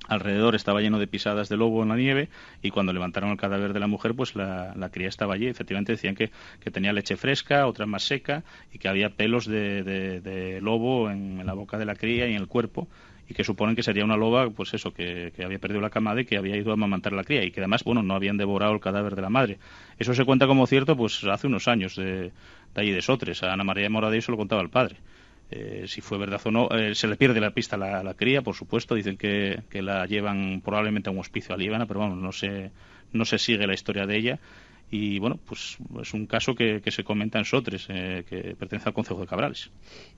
Alrededor estaba lleno de pisadas de lobo en la nieve, y cuando levantaron el cadáver de la mujer, pues la cría estaba allí. Efectivamente decían que tenía leche fresca, otra más seca, y que había pelos de lobo en la boca de la cría y en el cuerpo, y que suponen que sería una loba, pues eso, que había perdido la camada y que había ido a amamantar a la cría, y que además, bueno, no habían devorado el cadáver de la madre. Eso se cuenta como cierto, pues hace unos años, de allí de Sotres. A Ana María de Moradí se lo contaba el padre. Si fue verdad o no, se le pierde la pista a la cría, por supuesto. Dicen que la llevan probablemente a un hospicio a Líbana, pero vamos, no se sigue la historia de ella. Y bueno, pues es un caso que se comenta en Sotres, que pertenece al concejo de Cabrales.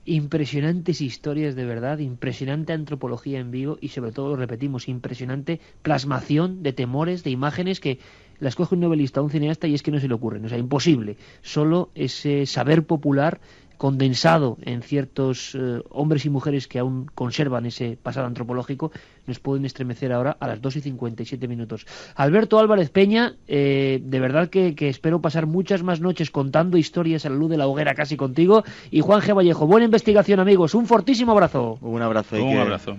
Impresionantes historias, de verdad, impresionante antropología en vivo, y sobre todo, lo repetimos, impresionante plasmación de temores, de imágenes que las coge un novelista o un cineasta y es que no se le ocurren, o sea, imposible. Solo ese saber popular condensado en ciertos hombres y mujeres que aún conservan ese pasado antropológico nos pueden estremecer ahora a las 2:57. Alberto Álvarez Peña, de verdad que espero pasar muchas más noches contando historias a la luz de la hoguera casi contigo. Y Juan G. Vallejo, buena investigación, amigos, un fortísimo abrazo. Un abrazo. Un abrazo.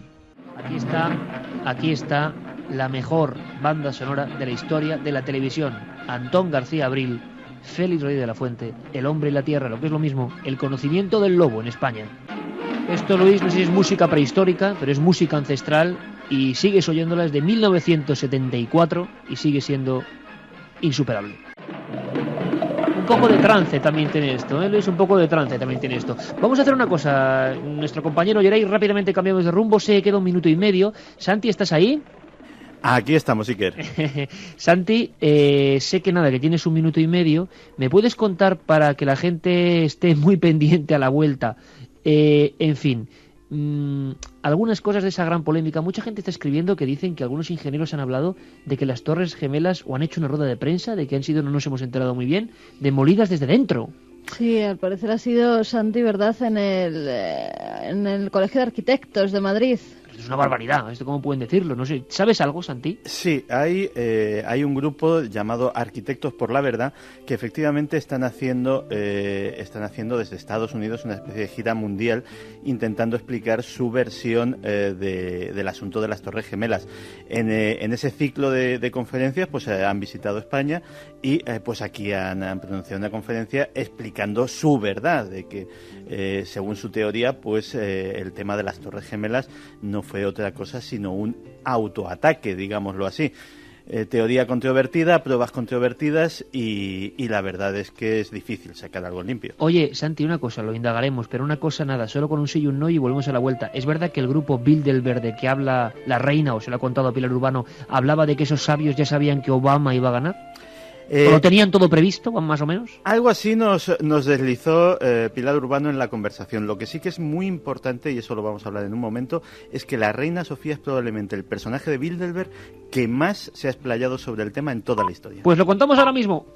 Aquí está la mejor banda sonora de la historia de la televisión. Antón García Abril, Félix Rodríguez de la Fuente, El hombre y la tierra, lo que es lo mismo, el conocimiento del lobo en España. Esto, Luis, no sé si es música prehistórica, pero es música ancestral, y sigues oyéndola desde 1974 y sigue siendo insuperable. Un poco de trance también tiene esto, Luis, un poco de trance también tiene esto. Vamos a hacer una cosa, nuestro compañero Yeray, rápidamente cambiamos de rumbo, se queda 1 minuto y medio. Santi, ¿estás ahí? Aquí estamos, Iker. Santi, sé que tienes 1 minuto y medio. ¿Me puedes contar, para que la gente esté muy pendiente a la vuelta, en fin, algunas cosas de esa gran polémica? Mucha gente está escribiendo que dicen que algunos ingenieros han hablado de que las Torres Gemelas, o han hecho una rueda de prensa, de que han sido, no nos hemos enterado muy bien, demolidas desde dentro. Sí, al parecer ha sido, Santi, ¿verdad?, en el Colegio de Arquitectos de Madrid. Es una barbaridad, ¿esto cómo pueden decirlo? No sé, ¿sabes algo, Santi? Sí, hay un grupo llamado Arquitectos por la Verdad que efectivamente están haciendo desde Estados Unidos una especie de gira mundial intentando explicar su versión del asunto de las Torres Gemelas. En ese ciclo de conferencias pues han visitado España y pues aquí han pronunciado una conferencia explicando su verdad, de que según su teoría pues el tema de las Torres Gemelas no fue otra cosa sino un autoataque, digámoslo así. Teoría controvertida, pruebas controvertidas y la verdad es que es difícil sacar algo limpio. Oye, Santi, una cosa, lo indagaremos, pero una cosa nada, solo con un sí y un no y volvemos a la vuelta. ¿Es verdad que el grupo Bilderberg, de que habla la reina, o se lo ha contado a Pilar Urbano, hablaba de que esos sabios ya sabían que Obama iba a ganar? ¿O lo tenían todo previsto, más o menos? Algo así nos deslizó Pilar Urbano en la conversación. Lo que sí que es muy importante, y eso lo vamos a hablar en un momento, es que la reina Sofía es probablemente el personaje de Bilderberg que más se ha explayado sobre el tema en toda la historia. Pues lo contamos ahora mismo.